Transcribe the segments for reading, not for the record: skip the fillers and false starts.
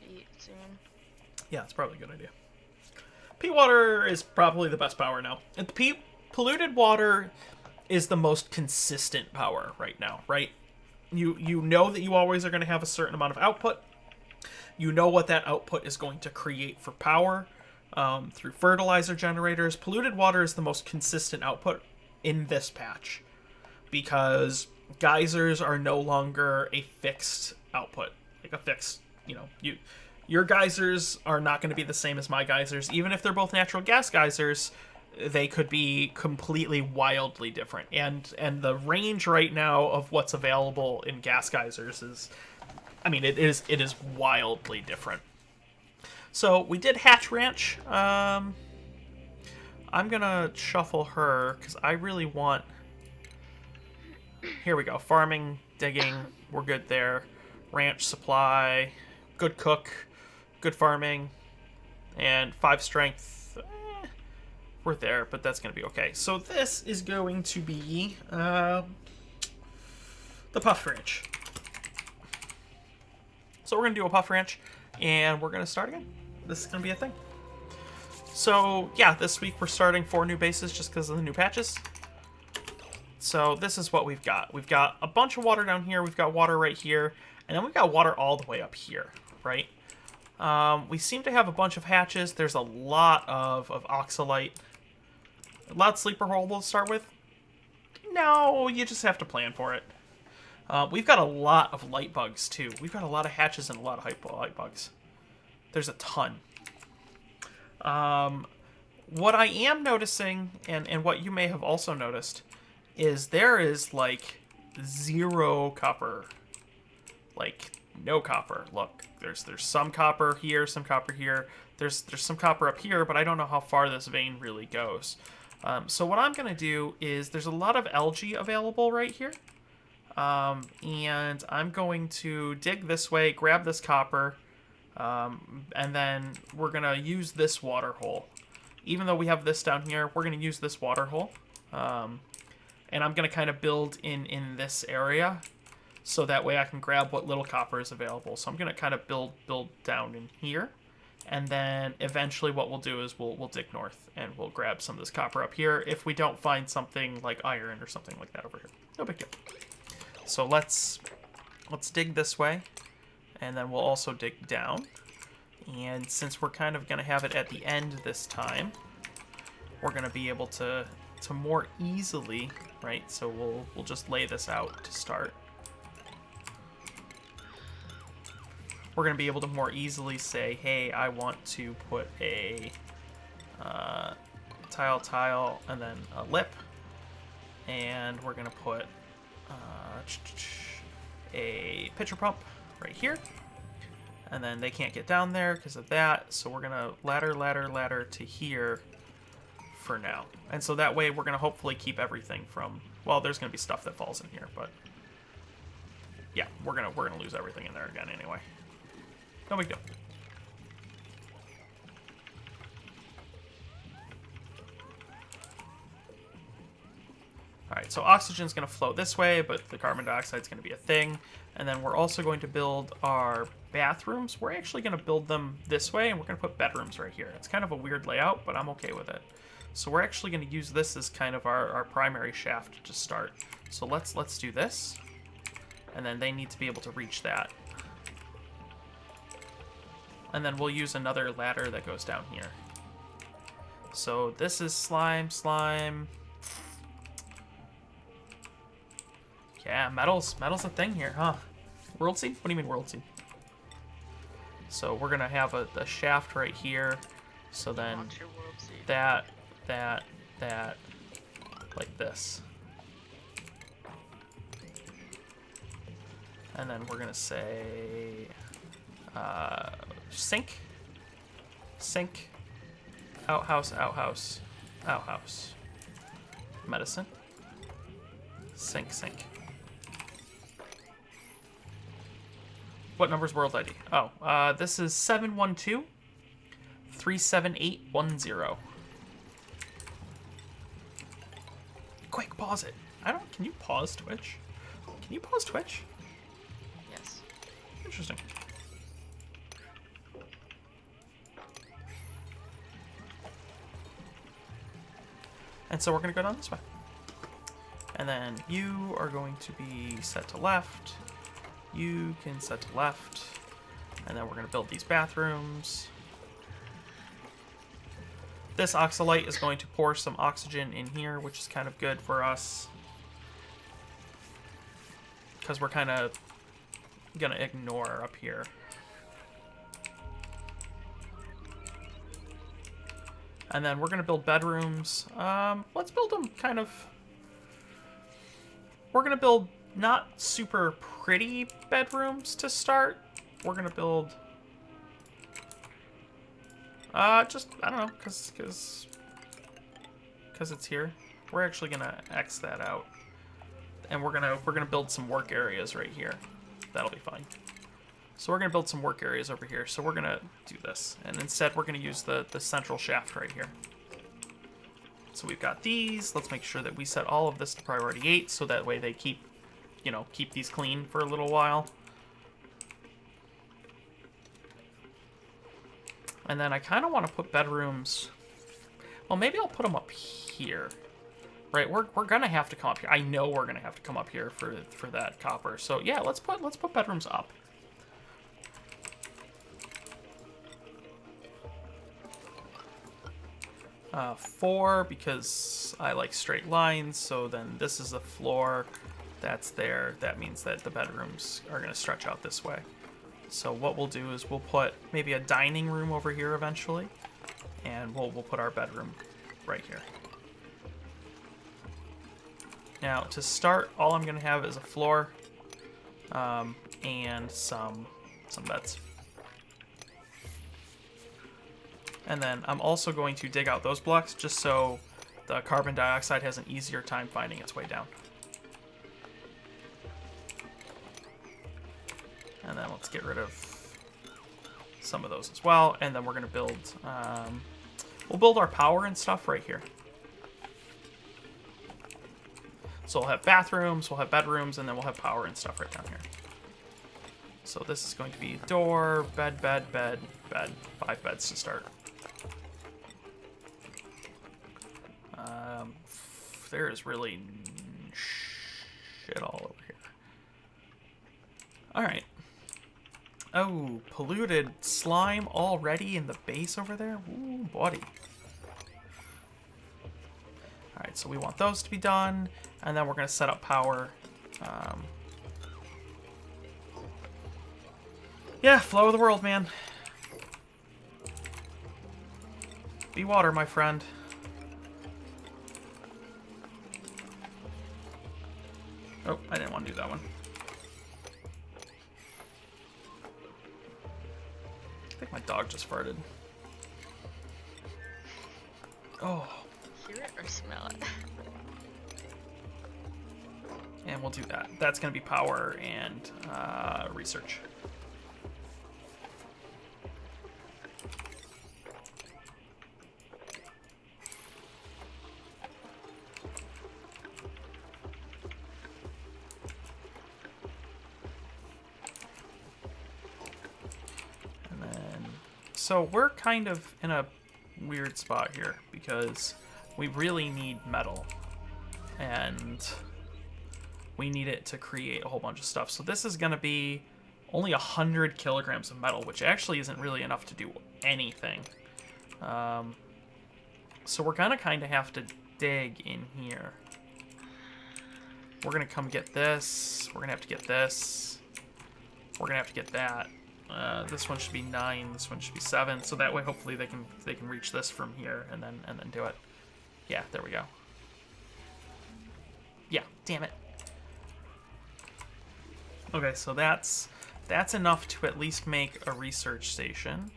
eat soon. Yeah, it's probably a good idea. Pea water is probably the best power now. And polluted water is the most consistent power right now, right? You know that you always are going to have a certain amount of output. You know what that output is going to create for power through fertilizer generators. Polluted water is the most consistent output in this patch because geysers are no longer a fixed output, like a fixed, your geysers are not going to be the same as my geysers. Even if they're both natural gas geysers, they could be completely wildly different. And the range right now of what's available in gas geysers is, it is wildly different. So we did Hatch Ranch. I'm gonna shuffle her because I really want. Here we go. Farming, digging, we're good there. Ranch supply, good cook, good farming, and 5 strength. We're there, but that's going to be okay. So this is going to be the Puft Ranch. So we're going to do a Puft Ranch, and we're going to start again. This is going to be a thing. So yeah, this week we're starting 4 new bases just because of the new patches. So this is what we've got. We've got a bunch of water down here. We've got water right here. And then we've got water all the way up here, right? We seem to have a bunch of hatches. There's a lot of oxalite. A lot of sleeper hole to start with. No, you just have to plan for it. We've got a lot of light bugs, too. We've got a lot of hatches and a lot of light bugs. There's a ton. What I am noticing, and what you may have also noticed, is there is, like, 0 copper. Like, no copper. Look, there's some copper here, some copper here. There's some copper up here, but I don't know how far this vein really goes. So what I'm going to do is there's a lot of algae available right here. And I'm going to dig this way, grab this copper, and then we're going to use this water hole. Even though we have this down here, we're going to use this water hole. And I'm going to kind of build in this area. So that way I can grab what little copper is available. So I'm going to kind of build down in here. And then eventually what we'll do is we'll dig north and we'll grab some of this copper up here if we don't find something like iron or something like that over here. No big deal. So let's dig this way. And then we'll also dig down. And since we're kind of going to have it at the end this time, we're going to be able to more easily, right? So we'll just lay this out to start. We're going to be able to more easily say, hey, I want to put a tile, and then a lip. And we're going to put a pitcher pump right here. And then they can't get down there because of that. So we're going to ladder to here for now. And so that way we're going to hopefully keep everything from... Well, there's going to be stuff that falls in here, but... Yeah, we're gonna lose everything in there again anyway. No big deal. Alright, so oxygen's going to flow this way, but the carbon dioxide's going to be a thing. And then we're also going to build our bathrooms. We're actually going to build them this way, and we're going to put bedrooms right here. It's kind of a weird layout, but I'm okay with it. So we're actually going to use this as kind of our primary shaft to start. So let's do this. And then they need to be able to reach that. And then we'll use another ladder that goes down here. So this is slime. Yeah, metal's a thing here, huh? World seed? What do you mean world seed? So we're gonna have a shaft right here. So then that, like this. And then we're gonna say sink, outhouse, medicine, sink. What number's world ID? Oh, this is 712-37810. Quick, pause it. Can you pause Twitch? Can you pause Twitch? Yes. Interesting. And so we're going to go down this way. And then you are going to be set to left. You can set to left. And then we're going to build these bathrooms. This oxalite is going to pour some oxygen in here, which is kind of good for us. Because we're kind of going to ignore up here. And then we're going to build bedrooms. Let's build them kind of... We're going to build not super pretty bedrooms to start. We're going to build... just, I don't know, because it's here. We're actually going to X that out. And we're gonna build some work areas right here. That'll be fine. So we're gonna build some work areas over here. So we're gonna do this, and instead we're gonna use the central shaft right here. So we've got these. Let's make sure that we set all of this to priority 8, so that way they keep, you know, keep these clean for a little while. And then I kind of want to put bedrooms. Well, maybe I'll put them up here. Right, we're gonna have to come up here. I know we're gonna have to come up here for that copper. So yeah, let's put bedrooms up. 4 because I like straight lines. So then this is the floor. That's there. That means that the bedrooms are gonna stretch out this way. So what we'll do is we'll put maybe a dining room over here eventually, and we'll put our bedroom right here. Now, to start, all I'm going to have is a floor and some beds. And then I'm also going to dig out those blocks just so the carbon dioxide has an easier time finding its way down. And then let's get rid of some of those as well. And then we're going to build, we'll build our power and stuff right here. So we'll have bathrooms, we'll have bedrooms, and then we'll have power and stuff right down here. So this is going to be door, bed, bed, bed, bed. 5 beds to start. There is really shit all over here. Alright. Oh, polluted slime already in the base over there? Ooh, buddy. Alright, so we want those to be done. And then we're going to set up power. Yeah, flow of the world, man. Be water, my friend. Oh, I didn't want to do that one. I think my dog just farted. Oh. Hear it or smell it? And we'll do that. That's going to be power and research. And then, so we're kind of in a weird spot here because we really need metal. And we need it to create a whole bunch of stuff. So this is going to be only 100 kilograms of metal, which actually isn't really enough to do anything. So we're going to kind of have to dig in here. We're going to come get this. We're going to have to get this. We're going to have to get that. This one should be 9. This one should be 7. So that way, hopefully, they can reach this from here and then do it. Yeah, there we go. Yeah, damn it. Okay, so that's enough to at least make a research station.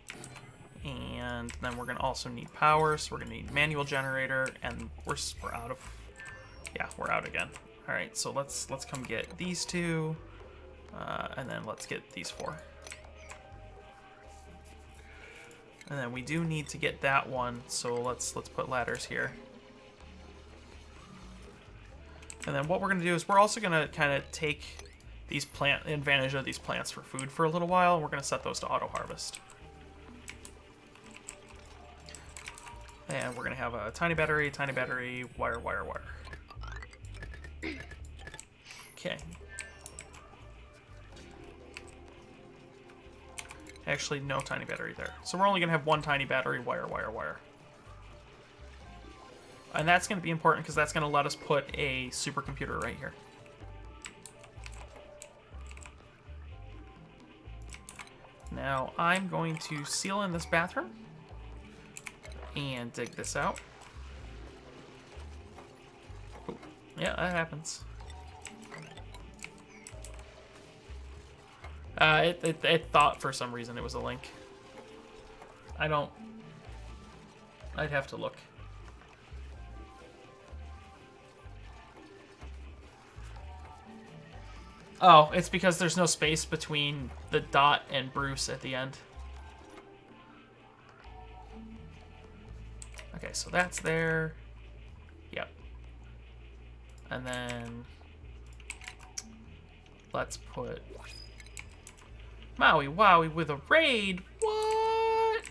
And then we're going to also need power, so we're going to need manual generator, and we're out of... Yeah, we're out again. All right, so let's come get these 2, and then let's get these 4. And then we do need to get that one, so let's put ladders here. And then what we're going to do is we're also going to kind of take these advantage of these plants for food for a little while. We're going to set those to auto harvest. And we're going to have a tiny battery, wire, wire, wire. Okay. Actually, no tiny battery there. So we're only going to have one tiny battery, wire, wire, wire. And that's going to be important because that's going to let us put a supercomputer right here. Now, I'm going to seal in this bathroom and dig this out. Ooh, yeah, that happens. It thought for some reason it was a link. I'd have to look. Oh, it's because there's no space between the dot and Bruce at the end. Okay, so that's there. Yep. And then let's put Maui Wowie with a raid. What?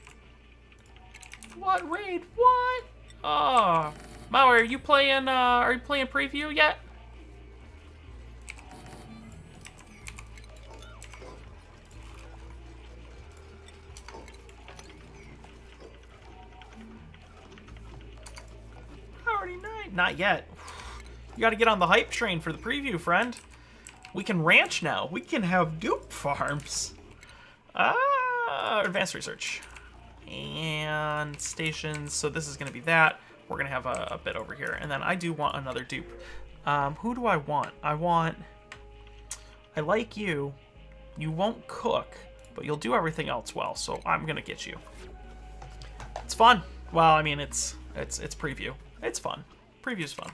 What raid? What? Oh, Maui, are you playing preview yet? Not yet. You gotta get on the hype train for the preview, friend. We can ranch now. We can have dupe farms. Advanced research. And stations. So this is gonna be that. We're gonna have a bit over here. And then I do want another dupe. Who do I want? I like you. You won't cook, but you'll do everything else well. So I'm gonna get you. It's fun. Well, I mean, it's preview. It's fun. Preview's fun.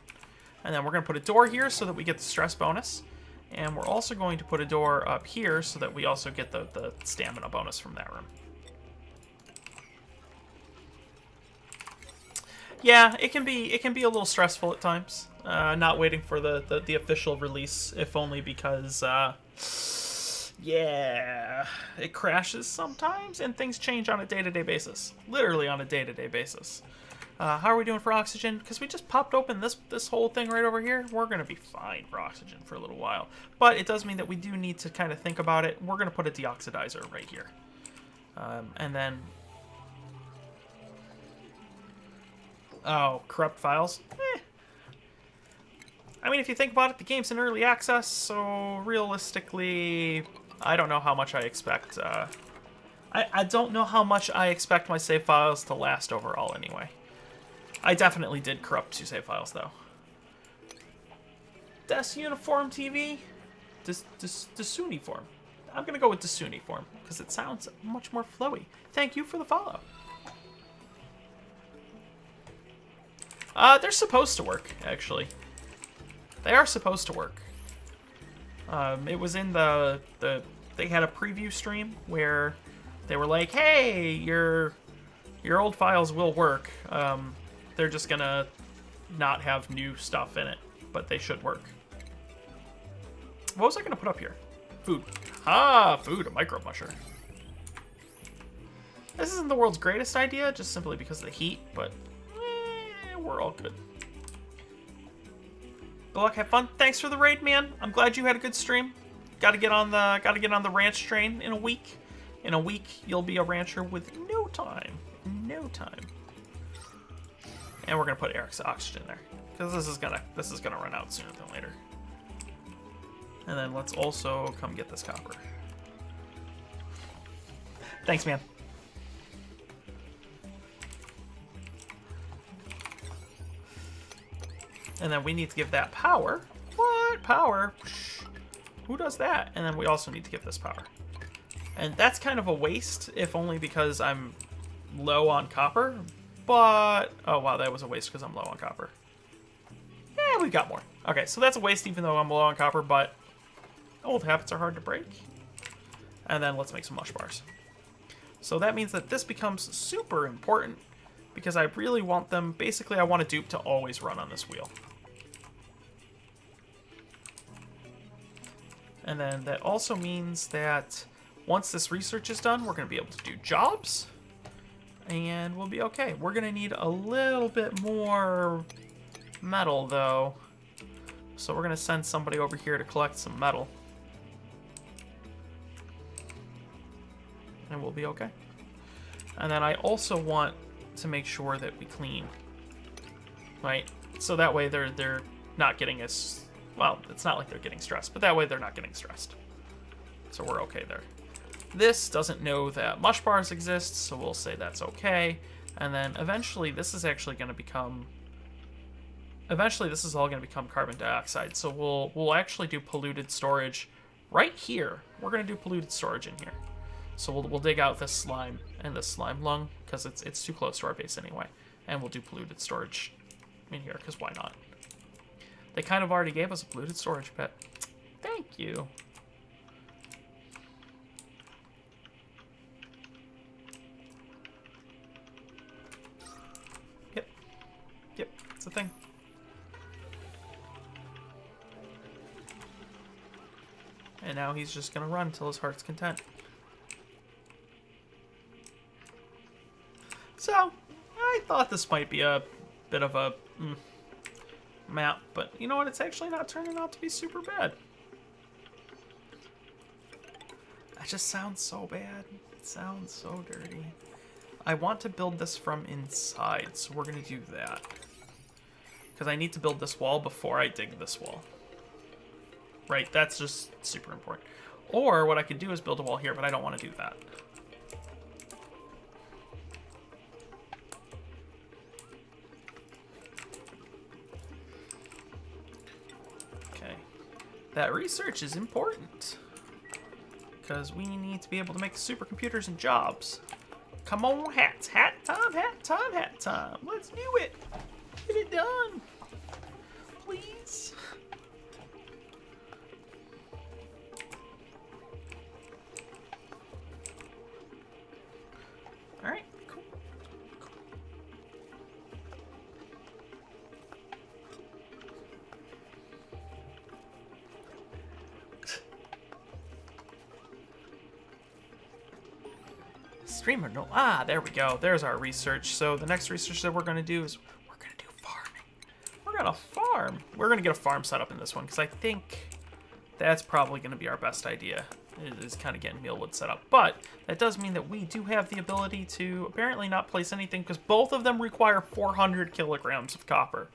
And then we're going to put a door here so that we get the stress bonus. And we're also going to put a door up here so that we also get the stamina bonus from that room. Yeah, it can be a little stressful at times. Not waiting for the official release, if only because yeah, it crashes sometimes and things change on a day-to-day basis. Literally on a day-to-day basis. How are we doing for oxygen? Because we just popped open this whole thing right over here. We're going to be fine for oxygen for a little while. But it does mean that we do need to kind of think about it. We're going to put a deoxidizer right here. And then... Oh, corrupt files? I mean, if you think about it, the game's in early access, so realistically, I don't know how much I expect. I don't know how much I expect my save files to last overall anyway. I definitely did corrupt 2 save files, though. Des Uniform TV? Desuniform. I'm going to go with Desuniform, because it sounds much more flowy. Thank you for the follow. They're supposed to work, actually. They are supposed to work. It was in they had a preview stream where they were like, hey, your old files will work. They're just gonna not have new stuff in it, but they should work. What was I gonna put up here? Food. Ah, food, a micro musher. This isn't the world's greatest idea, just simply because of the heat, but we're all good. Good luck, have fun. Thanks for the raid, man. I'm glad you had a good stream. Gotta get on the ranch train in a week. In a week, you'll be a rancher with no time. No time. And we're gonna put Eric's oxygen there. Because this is gonna run out sooner than later. And then let's also come get this copper. Thanks, man. And then we need to give that power. What? Power? Who does that? And then we also need to give this power. And that's kind of a waste, if only because I'm low on copper. But, oh wow, that was a waste because I'm low on copper. Yeah, we've got more. Okay, so that's a waste even though I'm low on copper, but old habits are hard to break. And then let's make some mush bars. So that means that this becomes super important because I really want them, basically I want a dupe to always run on this wheel. And then that also means that once this research is done, we're going to be able to do jobs. And we'll be okay. We're gonna need a little bit more metal, though. So we're gonna send somebody over here to collect some metal. And we'll be okay. And then I also want to make sure that we clean. Right? So that way they're not getting as... Well, it's not like they're getting stressed, but that way they're not getting stressed. So we're okay there. This doesn't know that mush bars exist, so we'll say that's okay. And then eventually this is actually going to become... Eventually this is all going to become carbon dioxide. So we'll actually do polluted storage right here. We're going to do polluted storage in here. So we'll dig out this slime and this slime lung, because it's too close to our base anyway. And we'll do polluted storage in here, because why not? They kind of already gave us a polluted storage pit. Thank you. Yep. Yep, it's a thing. And now he's just gonna run till his heart's content. So, I thought this might be a bit of a map, but you know what? It's actually not turning out to be super bad. That just sounds so bad. It sounds so dirty. I want to build this from inside, so we're going to do that. Because I need to build this wall before I dig this wall. Right, that's just super important. Or what I could do is build a wall here, but I don't want to do that. That research is important, because we need to be able to make supercomputers and jobs. Come on, hat time, hat time. Let's do it. Get it done. Please. All right, cool. Streamer, no. Ah, there we go. There's our research. So the next research that we're going to do is we're going to do farming. We're going to farm. We're going to get a farm set up in this one, because I think that's probably going to be our best idea, is kind of getting mealwood set up. But that does mean that we do have the ability to apparently not place anything, because both of them require 400 kilograms of copper.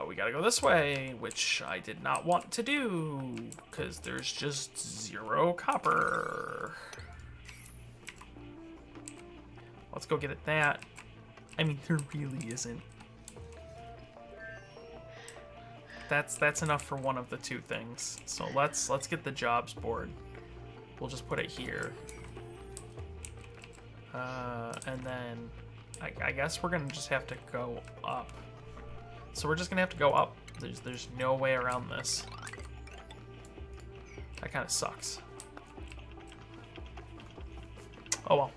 We gotta go this way, which I did not want to do, because there's just 0 copper. Let's go get at that. I mean, there really isn't. That's enough for one of the 2 things. So let's get the jobs board. We'll just put it here. And then I guess we're gonna just have to go up. So we're just gonna have to go up. There's no way around this. That kind of sucks. Oh well.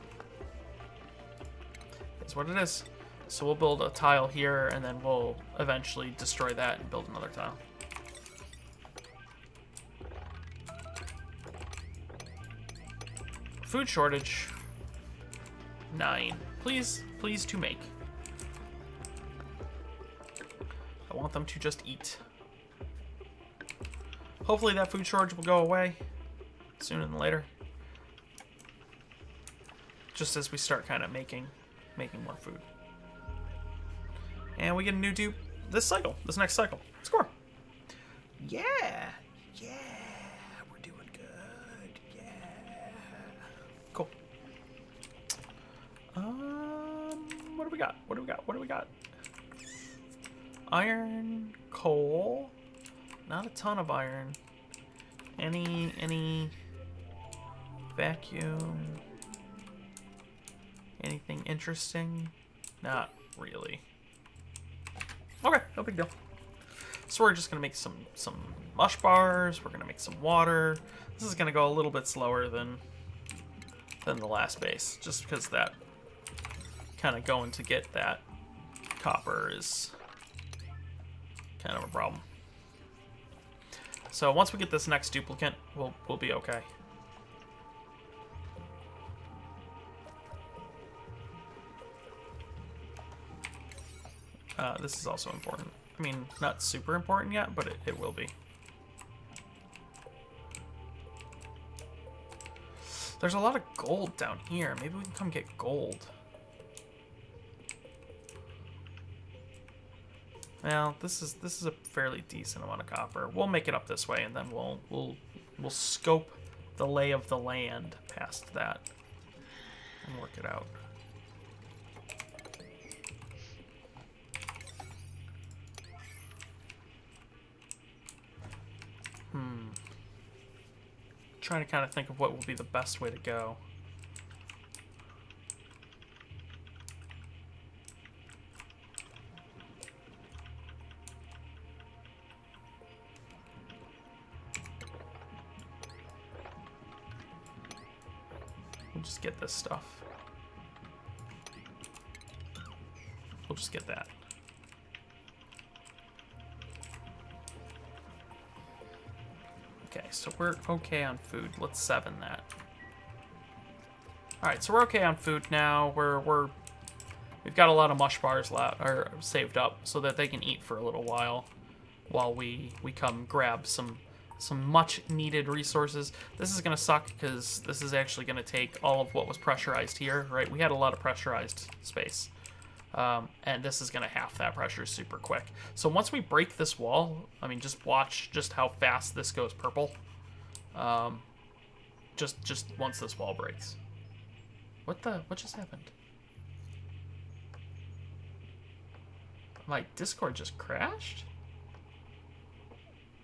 It's what it is. So we'll build a tile here, and then we'll eventually destroy that and build another tile. Food shortage. 9. Please to make. I want them to just eat. Hopefully that food shortage will go away sooner than later. Just as we start kind of making more food. And we get a new dupe this next cycle. Score. Yeah. Yeah. We're doing good. Yeah. Cool. What do we got? What do we got? Iron, coal. Not a ton of iron. Any vacuum? Anything interesting? Not really. Okay, no big deal. So we're just gonna make some mush bars. We're gonna make some water. This is gonna go a little bit slower than the last base, just because that kind of going to get that copper is kind of a problem. So once we get this next duplicate, we'll be okay. This is also important. I mean, not super important yet, but it will be. There's a lot of gold down here. Maybe we can come get gold. Well, this is a fairly decent amount of copper. We'll make it up this way, and then we'll scope the lay of the land past that and work it out. Trying to kind of think of what will be the best way to go. We'll just get this stuff. We'll just get that. Okay, so we're okay on food. Let's 7 that. All right, so we're okay on food now. We've got a lot of mush bars saved up so that they can eat for a little while we come grab some much needed resources. This is gonna suck because this is actually gonna take all of what was pressurized here, right? We had a lot of pressurized space. And this is going to half that pressure super quick. So once we break this wall, I mean, just watch just how fast this goes purple. Just once this wall breaks. What just happened? My Discord just crashed?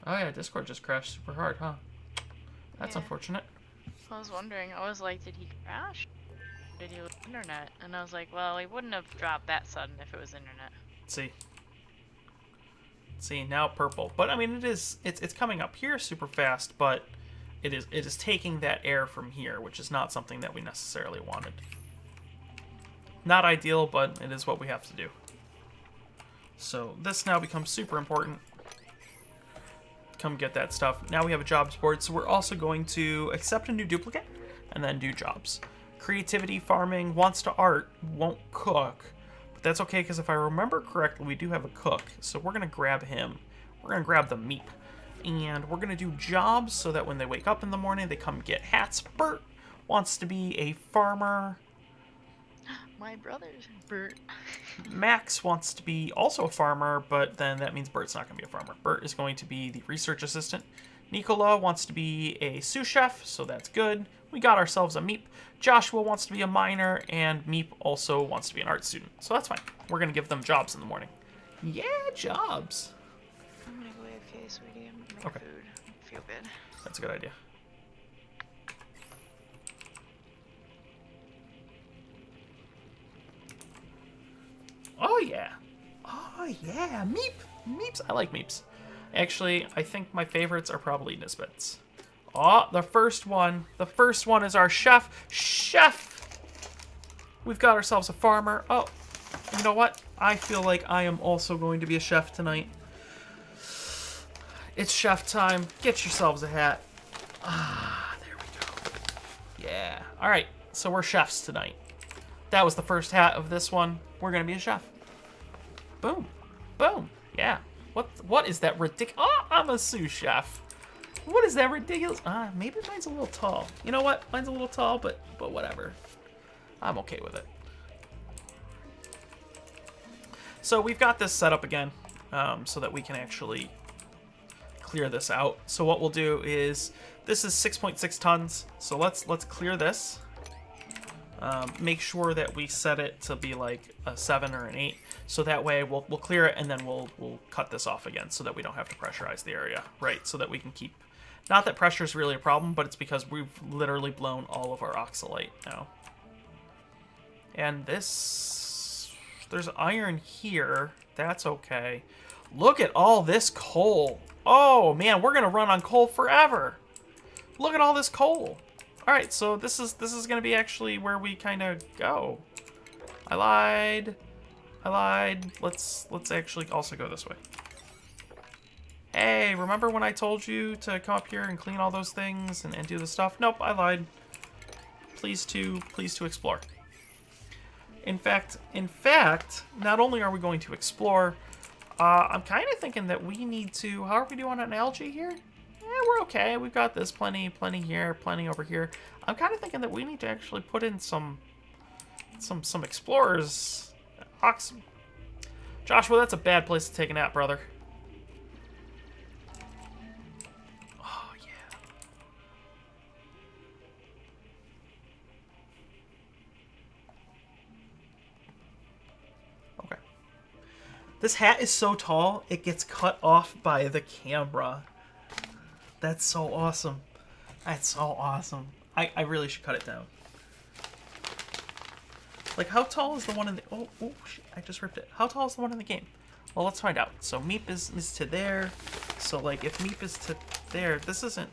Oh yeah, Discord just crashed super hard, huh? That's unfortunate. I was wondering, I was like, did he crash? Did he lose internet? And I was like, well, he wouldn't have dropped that sudden if it was internet. See, now purple. But I mean, it's coming up here super fast, but it is taking that air from here, which is not something that we necessarily wanted. Not ideal, but it is what we have to do. So this now becomes super important. Come get that stuff. Now we have a jobs board, so we're also going to accept a new duplicate and then do jobs. Creativity, farming, wants to art, won't cook. But that's okay, because if I remember correctly, we do have a cook. So we're going to grab him. We're going to grab the meep. And we're going to do jobs so that when they wake up in the morning, they come get hats. Bert wants to be a farmer. My brother's Bert. Max wants to be also a farmer, but then that means Bert's not going to be a farmer. Bert is going to be the research assistant. Nicola wants to be a sous chef, so that's good. We got ourselves a meep. Joshua wants to be a miner, and Meep also wants to be an art student. So that's fine. We're going to give them jobs in the morning. Yeah, jobs. I'm going to go AFK, sweetie. I'm going to make food. I feel good. That's a good idea. Oh, yeah. Oh, yeah. Meep. Meeps. I like meeps. Actually, I think my favorites are probably Nisbets. Oh, the first one. The first one is our chef. Chef! We've got ourselves a farmer. Oh, you know what? I feel like I am also going to be a chef tonight. It's chef time. Get yourselves a hat. Ah, there we go. Yeah. All right, so we're chefs tonight. That was the first hat of this one. We're going to be a chef. Boom. Boom. Yeah. What is that ridiculous? Oh, I'm a sous chef. What is that ridiculous? Maybe mine's a little tall. You know what? Mine's a little tall, but whatever. I'm okay with it. So we've got this set up again, so that we can actually clear this out. So what we'll do is, this is 6.6 tons. So let's clear this. Make sure that we set it to be like a 7 or an 8. So that way we'll clear it, and then we'll cut this off again so that we don't have to pressurize the area, right? So that we can keep... Not that pressure is really a problem, but it's because we've literally blown all of our oxalate now. And this... There's iron here. That's okay. Look at all this coal. Oh, man, we're going to run on coal forever. Look at all this coal. All right, so this is going to be actually where we kind of go. I lied. Let's actually also go this way. Hey, remember when I told you to come up here and clean all those things and do the stuff? Nope, I lied. Please to explore. In fact, not only are we going to explore, I'm kind of thinking that we need to. How are we doing on algae here? We're okay. We've got this plenty here, plenty over here. I'm kind of thinking that we need to actually put in some explorers. Joshua, that's a bad place to take a nap, brother. Oh yeah. Okay. This hat is so tall, it gets cut off by the camera. That's so awesome. That's so awesome. I really should cut it down. Like, how tall is the one in the... Oh, shit, I just ripped it. How tall is the one in the game? Well, let's find out. So, Meep is to there. So, like, if Meep is to there, this isn't...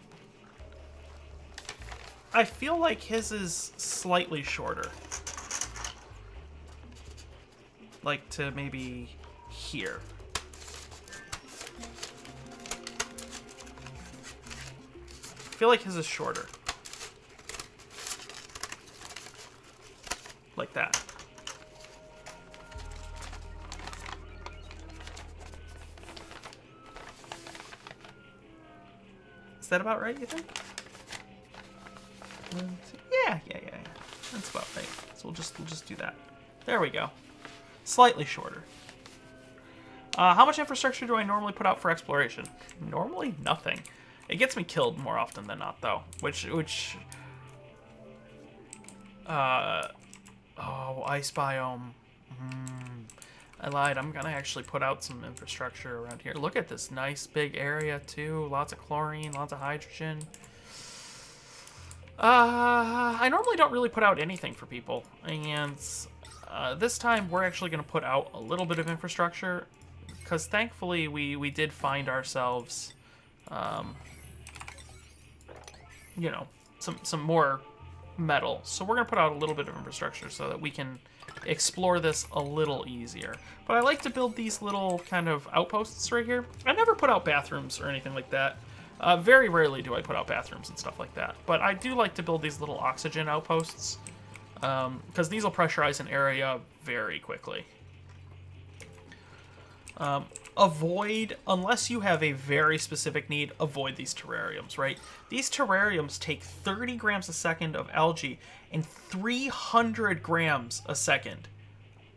I feel like his is slightly shorter. Like, to maybe here. I feel like his is shorter. Like that. Is that about right, you think? Yeah. That's about right. So we'll just do that. There we go. Slightly shorter. How much infrastructure do I normally put out for exploration? Normally nothing. It gets me killed more often than not, though. Oh, ice biome. I lied. I'm gonna actually put out some infrastructure around here. Look at this nice big area, too. Lots of chlorine, lots of hydrogen. I normally don't really put out anything for people. And this time, we're actually gonna put out a little bit of infrastructure. Because thankfully, we did find ourselves, you know, some more metal. So we're going to put out a little bit of infrastructure so that we can explore this a little easier. But I like to build these little kind of outposts right here. I never put out bathrooms or anything like that. Very rarely do I put out bathrooms and stuff like that. But I do like to build these little oxygen outposts because these will pressurize an area very quickly. Avoid, unless you have a very specific need, avoid these terrariums, right? These terrariums take 30 grams a second of algae and 300 grams a second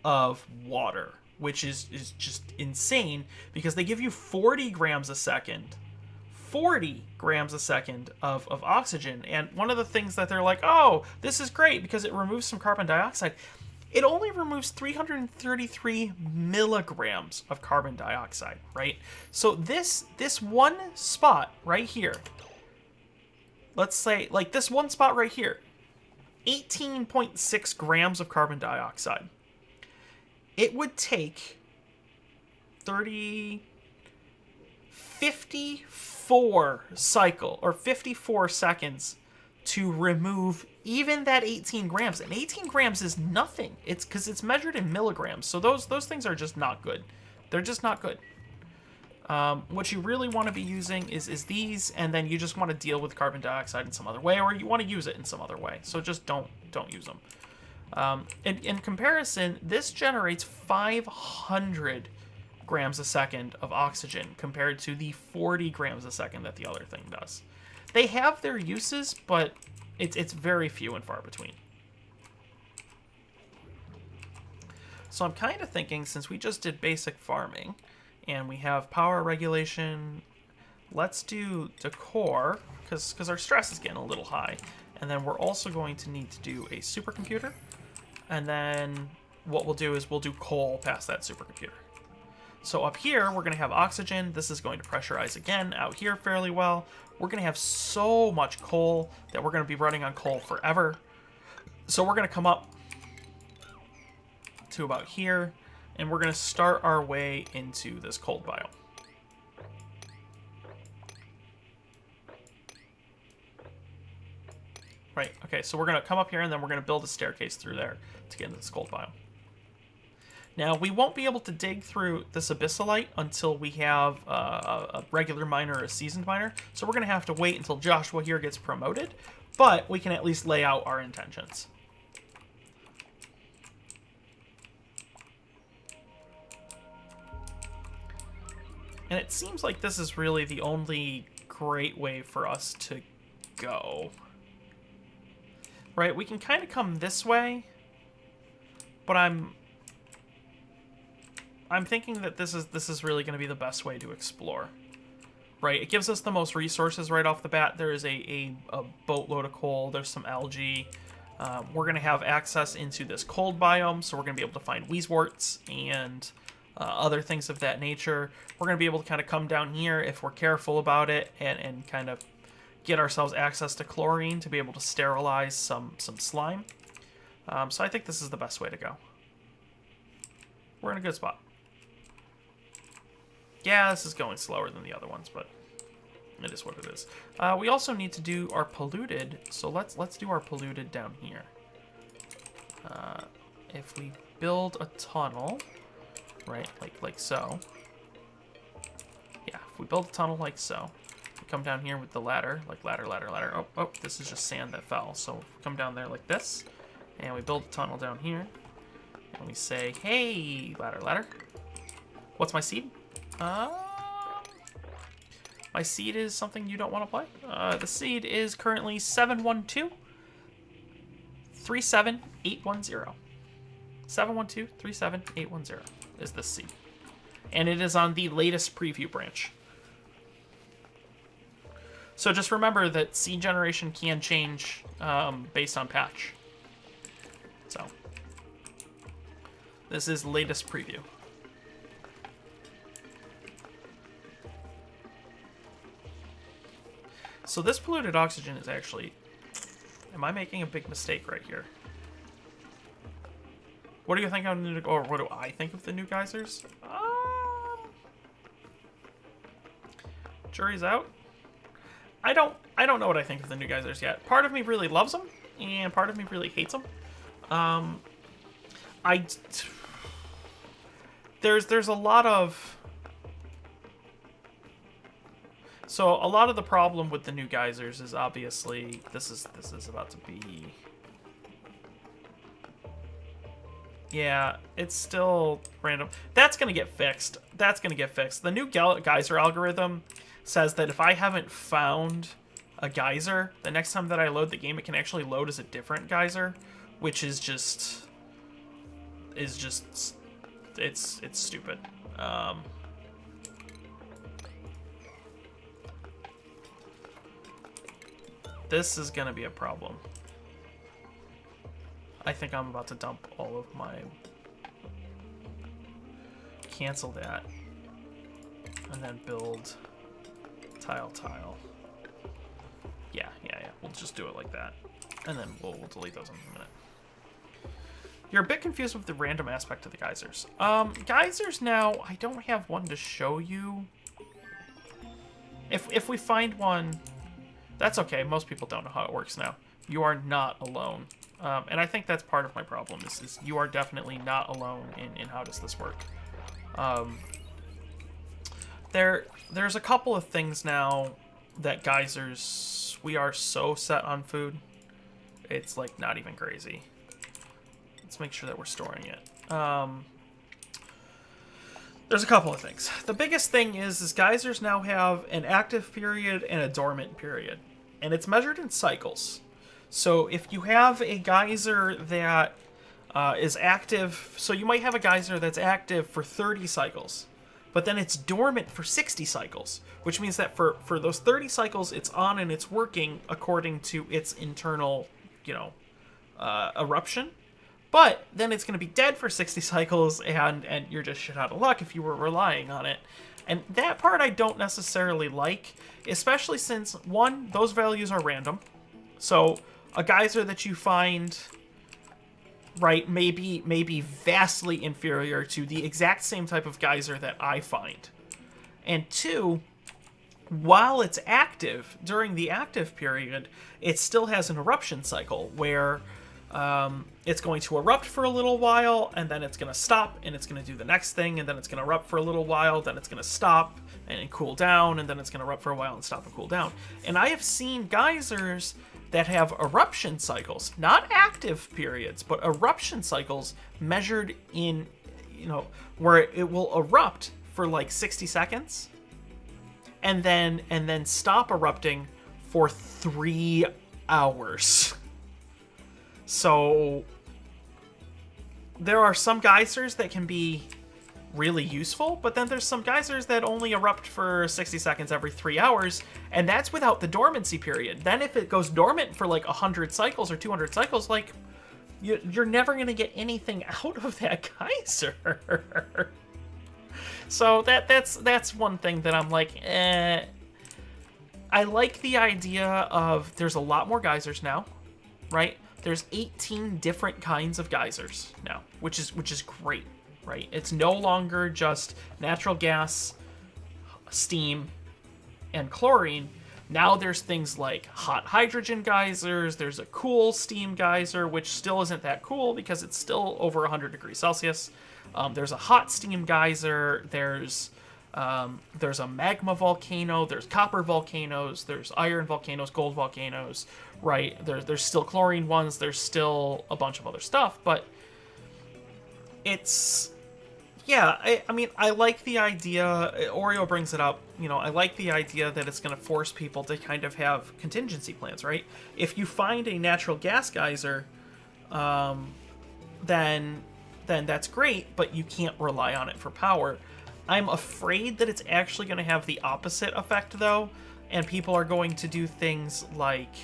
of water, which is just insane because they give you 40 grams a second. 40 grams a second of oxygen. And one of the things that they're like, oh, this is great because it removes some carbon dioxide. It only removes 333 milligrams of carbon dioxide, right? So this one spot right here, let's say, like this one spot right here, 18.6 grams of carbon dioxide. It would take 54 seconds to remove even that 18 grams. And 18 grams is nothing. It's because it's measured in milligrams. So those things are just not good. They're just not good. What you really want to be using is these, and then you just want to deal with carbon dioxide in some other way, or you want to use it in some other way. So just don't use them. In comparison, this generates 500 grams a second of oxygen compared to the 40 grams a second that the other thing does. They have their uses, but it's very few and far between. So I'm kind of thinking, since we just did basic farming, and we have power regulation, let's do decor, because our stress is getting a little high. And then we're also going to need to do a supercomputer. And then what we'll do is we'll do coal past that supercomputer. So up here, we're going to have oxygen. This is going to pressurize again out here fairly well. We're going to have so much coal that we're going to be running on coal forever. So we're going to come up to about here, and we're going to start our way into this cold biome. Right, okay, so we're going to come up here, and then we're going to build a staircase through there to get into this cold biome. Now, we won't be able to dig through this abyssalite until we have a regular miner or a seasoned miner, so we're going to have to wait until Joshua here gets promoted, but we can at least lay out our intentions. And it seems like this is really the only great way for us to go. Right, we can kind of come this way, but I'm thinking that this is really going to be the best way to explore. Right, it gives us the most resources right off the bat. There is a boatload of coal. There's some algae. We're going to have access into this cold biome, so we're going to be able to find wheezeworts and other things of that nature. We're going to be able to kind of come down here if we're careful about it and kind of get ourselves access to chlorine to be able to sterilize some slime. So I think this is the best way to go. We're in a good spot. Yeah, this is going slower than the other ones, but it is what it is. We also need to do our polluted, so let's do our polluted down here. If we build a tunnel, right, like so. Yeah, if we build a tunnel like so, we come down here with the ladder, like ladder. Oh, this is just sand that fell. So we come down there like this, and we build a tunnel down here, and we say, hey, ladder. What's my seed? My seed is something you don't want to play. The seed is currently 712-37810. 712-37810 is this seed. And it is on the latest preview branch. So just remember that seed generation can change based on patch. So this is latest preview. So this polluted oxygen is actually... Am I making a big mistake right here? What do you think I'm gonna... Or what do I think of the new geysers? Jury's out. I don't know what I think of the new geysers yet. Part of me really loves them, and part of me really hates them. There's a lot of... So a lot of the problem with the new geysers is obviously this is about to be. Yeah, it's still random. That's gonna get fixed. The new geyser algorithm says that if I haven't found a geyser, the next time that I load the game, it can actually load as a different geyser, which is just it's stupid. This is gonna be a problem. I think I'm about to dump all of my... Cancel that. And then build tile. Yeah. We'll just do it like that. And then we'll delete those in a minute. You're a bit confused with the random aspect of the geysers. Geysers now, I don't have one to show you. If we find one... That's okay. Most people don't know how it works now. You are not alone. And I think that's part of my problem, is you are definitely not alone in how does this work. There's a couple of things now that geysers... We are so set on food. It's, like, not even crazy. Let's make sure that we're storing it. There's a couple of things. The biggest thing is geysers now have an active period and a dormant period. And it's measured in cycles. So if you have a geyser that is active... So you might have a geyser that's active for 30 cycles. But then it's dormant for 60 cycles. Which means that for those 30 cycles, it's on and it's working according to its internal, eruption. But then it's going to be dead for 60 cycles, and you're just shit out of luck if you were relying on it. And that part I don't necessarily like, especially since, one, those values are random. So a geyser that you find, right, may be vastly inferior to the exact same type of geyser that I find. And two, while it's active, during the active period, it still has an eruption cycle where... it's going to erupt for a little while, and then it's going to stop, and it's going to do the next thing, and then it's going to erupt for a little while, then it's going to stop and cool down, and then it's going to erupt for a while and stop and cool down. And I have seen geysers that have eruption cycles, not active periods, but eruption cycles measured in, where it will erupt for like 60 seconds, and then stop erupting for 3 hours. So there are some geysers that can be really useful, but then there's some geysers that only erupt for 60 seconds every 3 hours, and that's without the dormancy period. Then if it goes dormant for like 100 cycles or 200 cycles, like, you're never going to get anything out of that geyser. So that's one thing that I'm like, I like the idea of there's a lot more geysers now, right? There's 18 different kinds of geysers now, which is great, right? It's no longer just natural gas, steam, and chlorine. Now there's things like hot hydrogen geysers, there's a cool steam geyser, which still isn't that cool because it's still over 100 degrees Celsius. There's a hot steam geyser, there's a magma volcano, there's copper volcanoes, there's iron volcanoes, gold volcanoes, right? There's still chlorine ones, there's still a bunch of other stuff, but it's... Yeah, I mean, I like the idea, Oreo brings it up, I like the idea that it's going to force people to kind of have contingency plans, right? If you find a natural gas geyser, then that's great, but you can't rely on it for power. I'm afraid that it's actually going to have the opposite effect, though, and people are going to do things like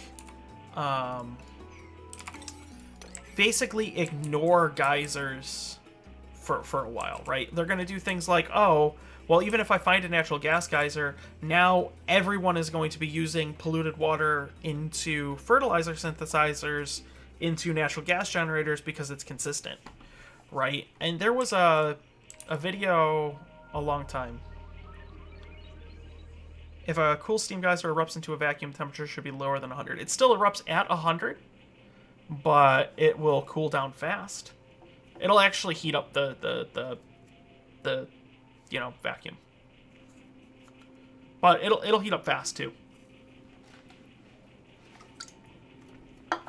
basically ignore geysers for a while, right? They're going to do things like, oh, well, even if I find a natural gas geyser, now everyone is going to be using polluted water into fertilizer synthesizers, into natural gas generators because it's consistent, right? And there was a video a long time. If a cool steam geyser erupts into a vacuum, temperature should be lower than 100. It still erupts at 100, but it will cool down fast. It'll actually heat up the vacuum. But it'll heat up fast too.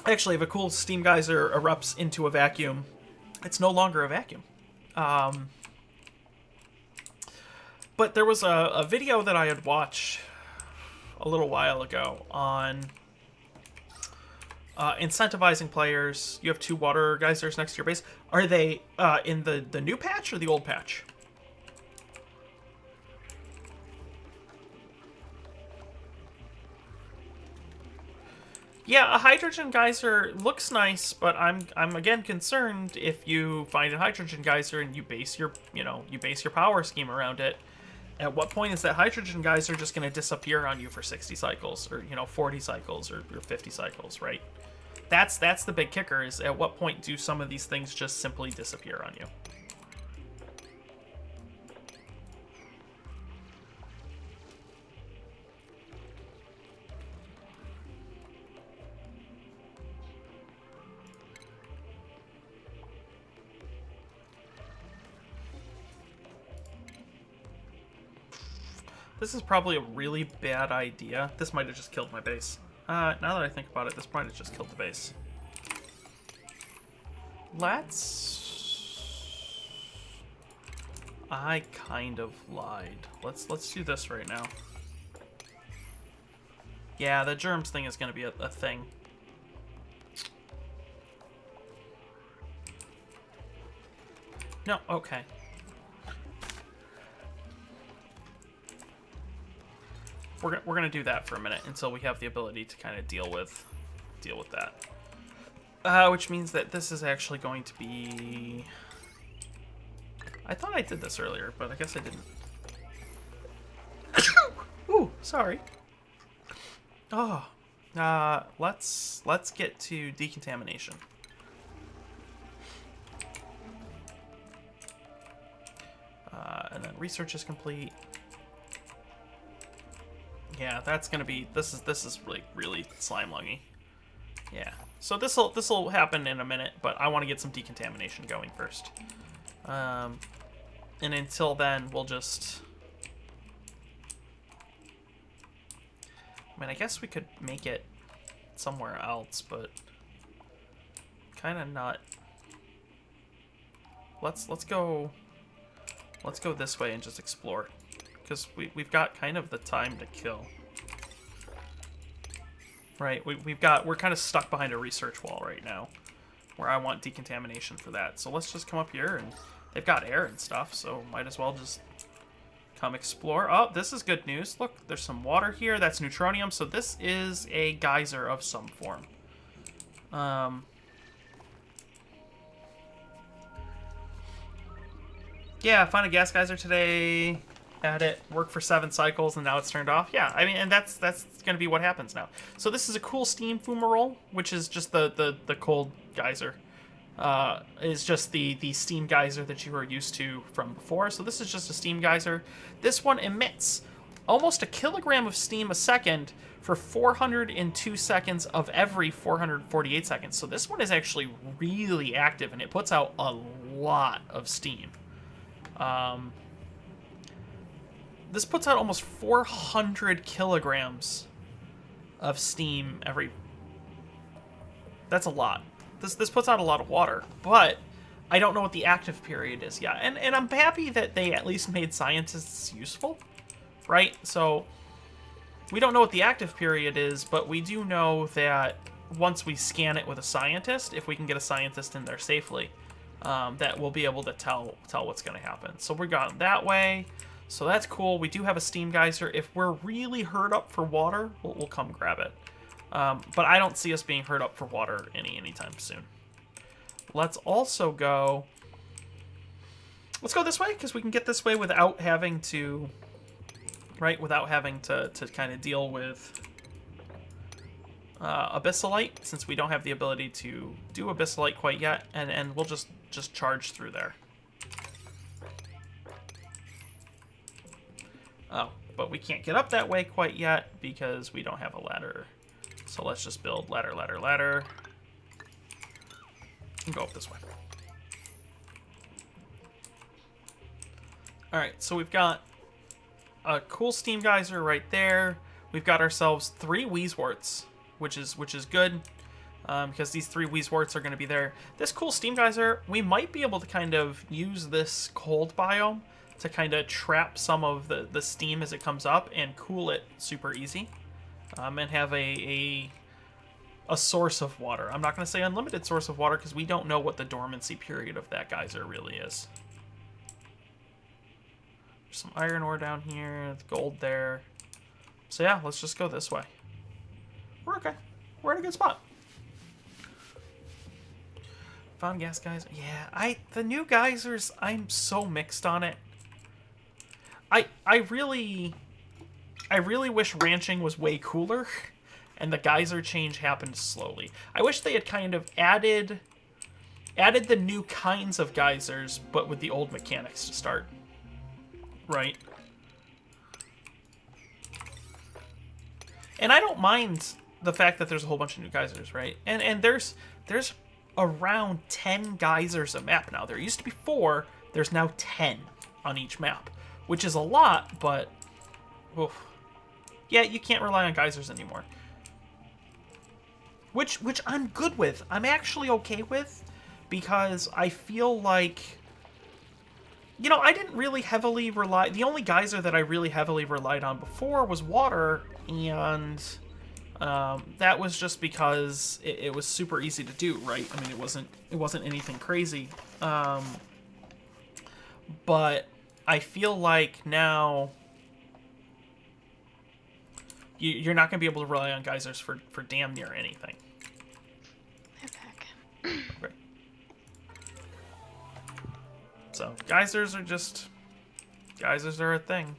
Actually, if a cool steam geyser erupts into a vacuum, it's no longer a vacuum. But there was a video that I had watched a little while ago on incentivizing players. You have 2 water geysers next to your base. Are they in the new patch or the old patch? Yeah, a hydrogen geyser looks nice, but I'm again concerned if you find a hydrogen geyser and you base your power scheme around it. At what point is that hydrogen geyser just going to disappear on you for 60 cycles or 40 cycles or 50 cycles, right? That's the big kicker, is at what point do some of these things just simply disappear on you? This is probably a really bad idea. This might have just killed my base. Now that I think about it, this might have just killed the base. I kind of lied. Let's do this right now. Yeah, the germs thing is going to be a thing. No, okay. We're gonna do that for a minute until we have the ability to kind of deal with that. Which means that this is actually going to be... I thought I did this earlier, but I guess I didn't. Ooh, sorry. Oh, let's get to decontamination. And then research is complete. Yeah, that's gonna be... This is really slime lungy. Yeah. So this'll happen in a minute, but I want to get some decontamination going first. And until then, we'll just... I mean, I guess we could make it somewhere else, but kind of not. Let's go this way and just explore, because we've got kind of the time to kill. Right, we're kind of stuck behind a research wall right now, where I want decontamination for that. So let's just come up here, and they've got air and stuff, so might as well just come explore. Oh, this is good news. Look, there's some water here. That's neutronium, so this is a geyser of some form. Yeah, found a gas geyser today. Had it work for 7 cycles, and now it's turned off. Yeah, I mean, and that's going to be what happens now. So this is a cool steam fumarole, which is just the cold geyser. Is just the steam geyser that you were used to from before. So this is just a steam geyser. This one emits almost a kilogram of steam a second for 402 seconds of every 448 seconds. So this one is actually really active, and it puts out a lot of steam. This puts out almost 400 kilograms of steam every... That's a lot. This puts out a lot of water, but I don't know what the active period is yet. And I'm happy that they at least made scientists useful, right? So we don't know what the active period is, but we do know that once we scan it with a scientist, if we can get a scientist in there safely, that we'll be able to tell what's going to happen. So we're going that way. So that's cool. We do have a steam geyser. If we're really hurt up for water, we'll come grab it. But I don't see us being hurt up for water anytime soon. Let's also go... Let's go this way, because we can get this way without having to... Right? Without having to kind of deal with Abyssalite, since we don't have the ability to do Abyssalite quite yet. And we'll just charge through there. Oh, but we can't get up that way quite yet because we don't have a ladder. So let's just build ladder, ladder, ladder. And go up this way. Alright, so we've got a cool steam geyser right there. We've got ourselves 3 Wheezeworts, which is good. Because these 3 Wheezeworts are going to be there. This cool steam geyser, we might be able to kind of use this cold biome to kind of trap some of the steam as it comes up and cool it super easy. And have a source of water. I'm not going to say unlimited source of water because we don't know what the dormancy period of that geyser really is. There's some iron ore down here, gold there. So yeah, let's just go this way. We're okay. We're in a good spot. Found gas geyser. Yeah, the new geysers, I'm so mixed on it. I really wish ranching was way cooler, and the geyser change happened slowly. I wish they had kind of added the new kinds of geysers, but with the old mechanics to start. Right? And I don't mind the fact that there's a whole bunch of new geysers, right? And there's around 10 geysers a map now. There used to be 4, there's now 10 on each map. Which is a lot, but... Oof. Yeah, you can't rely on geysers anymore. Which I'm good with. I'm actually okay with, because I feel like... You know, I didn't really heavily rely... The only geyser that I really heavily relied on before was water, and... that was just because it was super easy to do, right? I mean, it wasn't anything crazy. But... I feel like now you're not going to be able to rely on geysers for damn near anything. Okay. So geysers are a thing.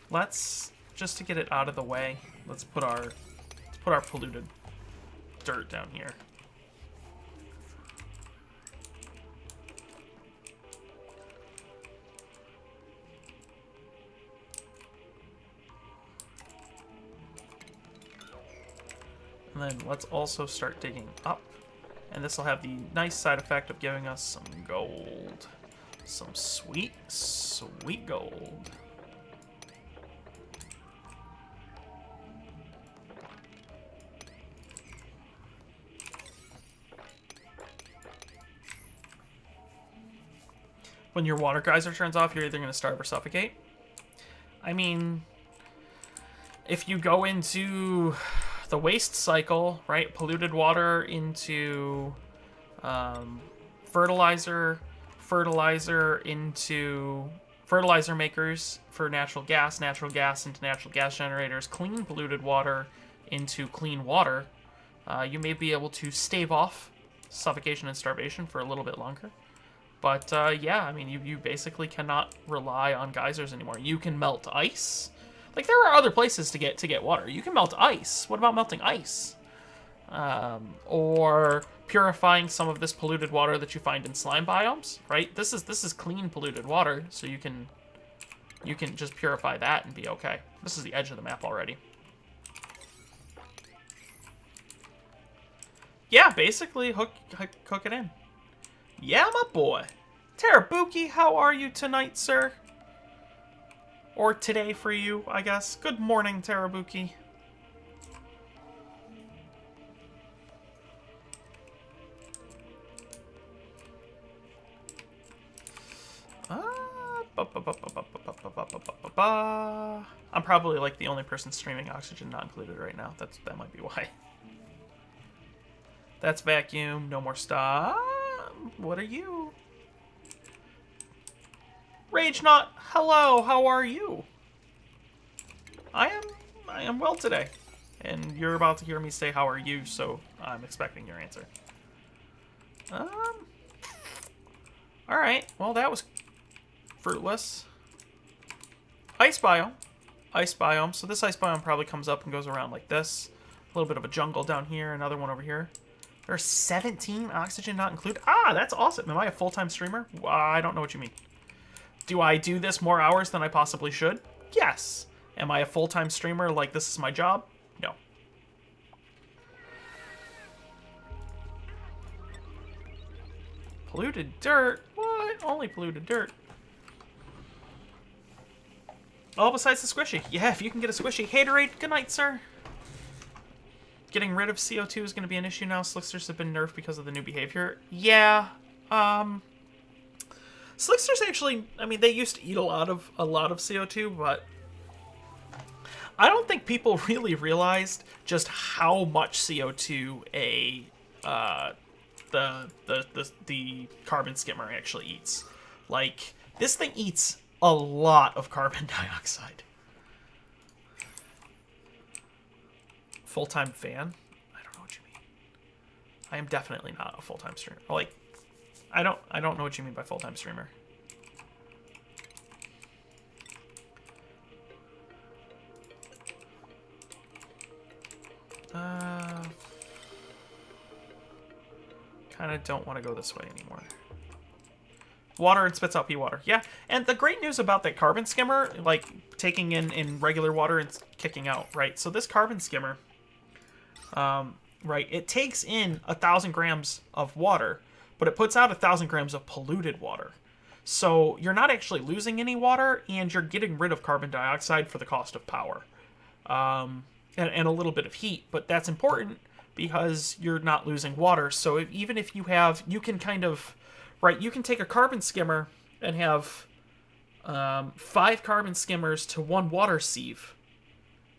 Let's just to get it out of the way. Let's put our polluted dirt down here. And then let's also start digging up. And this will have the nice side effect of giving us some gold. Some sweet, sweet gold. When your water geyser turns off, you're either going to starve or suffocate. I mean, if you go into the waste cycle, right? Polluted water into fertilizer, fertilizer into fertilizer makers for natural gas into natural gas generators, clean polluted water into clean water, you may be able to stave off suffocation and starvation for a little bit longer. But yeah, I mean, you basically cannot rely on geysers anymore. You can melt ice. Like, there are other places to get water. You can melt ice. What about melting ice? Or purifying some of this polluted water that you find in slime biomes, right? This is clean polluted water, so you can just purify that and be okay. This is the edge of the map already. Yeah, basically hook it in. Yeah, my boy. Terabuki, how are you tonight, sir? Or today for you, I guess. Good morning, Terabuki. I'm probably like the only person streaming Oxygen Not Included right now. That might be why. That's Vacuum. No more stop. What are you? Rage Not. Hello. How are you? I am well today. And you're about to hear me say how are you, so I'm expecting your answer. Alright. Well, that was fruitless. Ice biome. Ice biome. So this ice biome probably comes up and goes around like this. A little bit of a jungle down here. Another one over here. There are 17 Oxygen Not Included. Ah, that's awesome. Am I a full-time streamer? I don't know what you mean. Do I do this more hours than I possibly should? Yes. Am I a full-time streamer like this is my job? No. Polluted dirt? What? Only polluted dirt. Oh, besides the squishy. Yeah, if you can get a squishy. Haterade, good night, sir. Getting rid of CO2 is going to be an issue now. Slicksters have been nerfed because of the new behavior. Yeah. Slicksters actually, I mean, they used to eat a lot of CO2, but I don't think people really realized just how much CO2 the carbon skimmer actually eats. Like, this thing eats a lot of carbon dioxide. Full-time fan? I don't know what you mean. I am definitely not a full-time streamer. Like, I don't know what you mean by full-time streamer. Kind of don't want to go this way anymore. Water and spits out pea water. Yeah, and the great news about that carbon skimmer, like taking in regular water and kicking out, right? So this carbon skimmer, right, it takes in 1,000 grams of water, but it puts out 1,000 grams of polluted water. So you're not actually losing any water, and you're getting rid of carbon dioxide for the cost of power. And a little bit of heat, but that's important because you're not losing water. So even if you can kind of, right, you can take a carbon skimmer and have 5 carbon skimmers to 1 water sieve,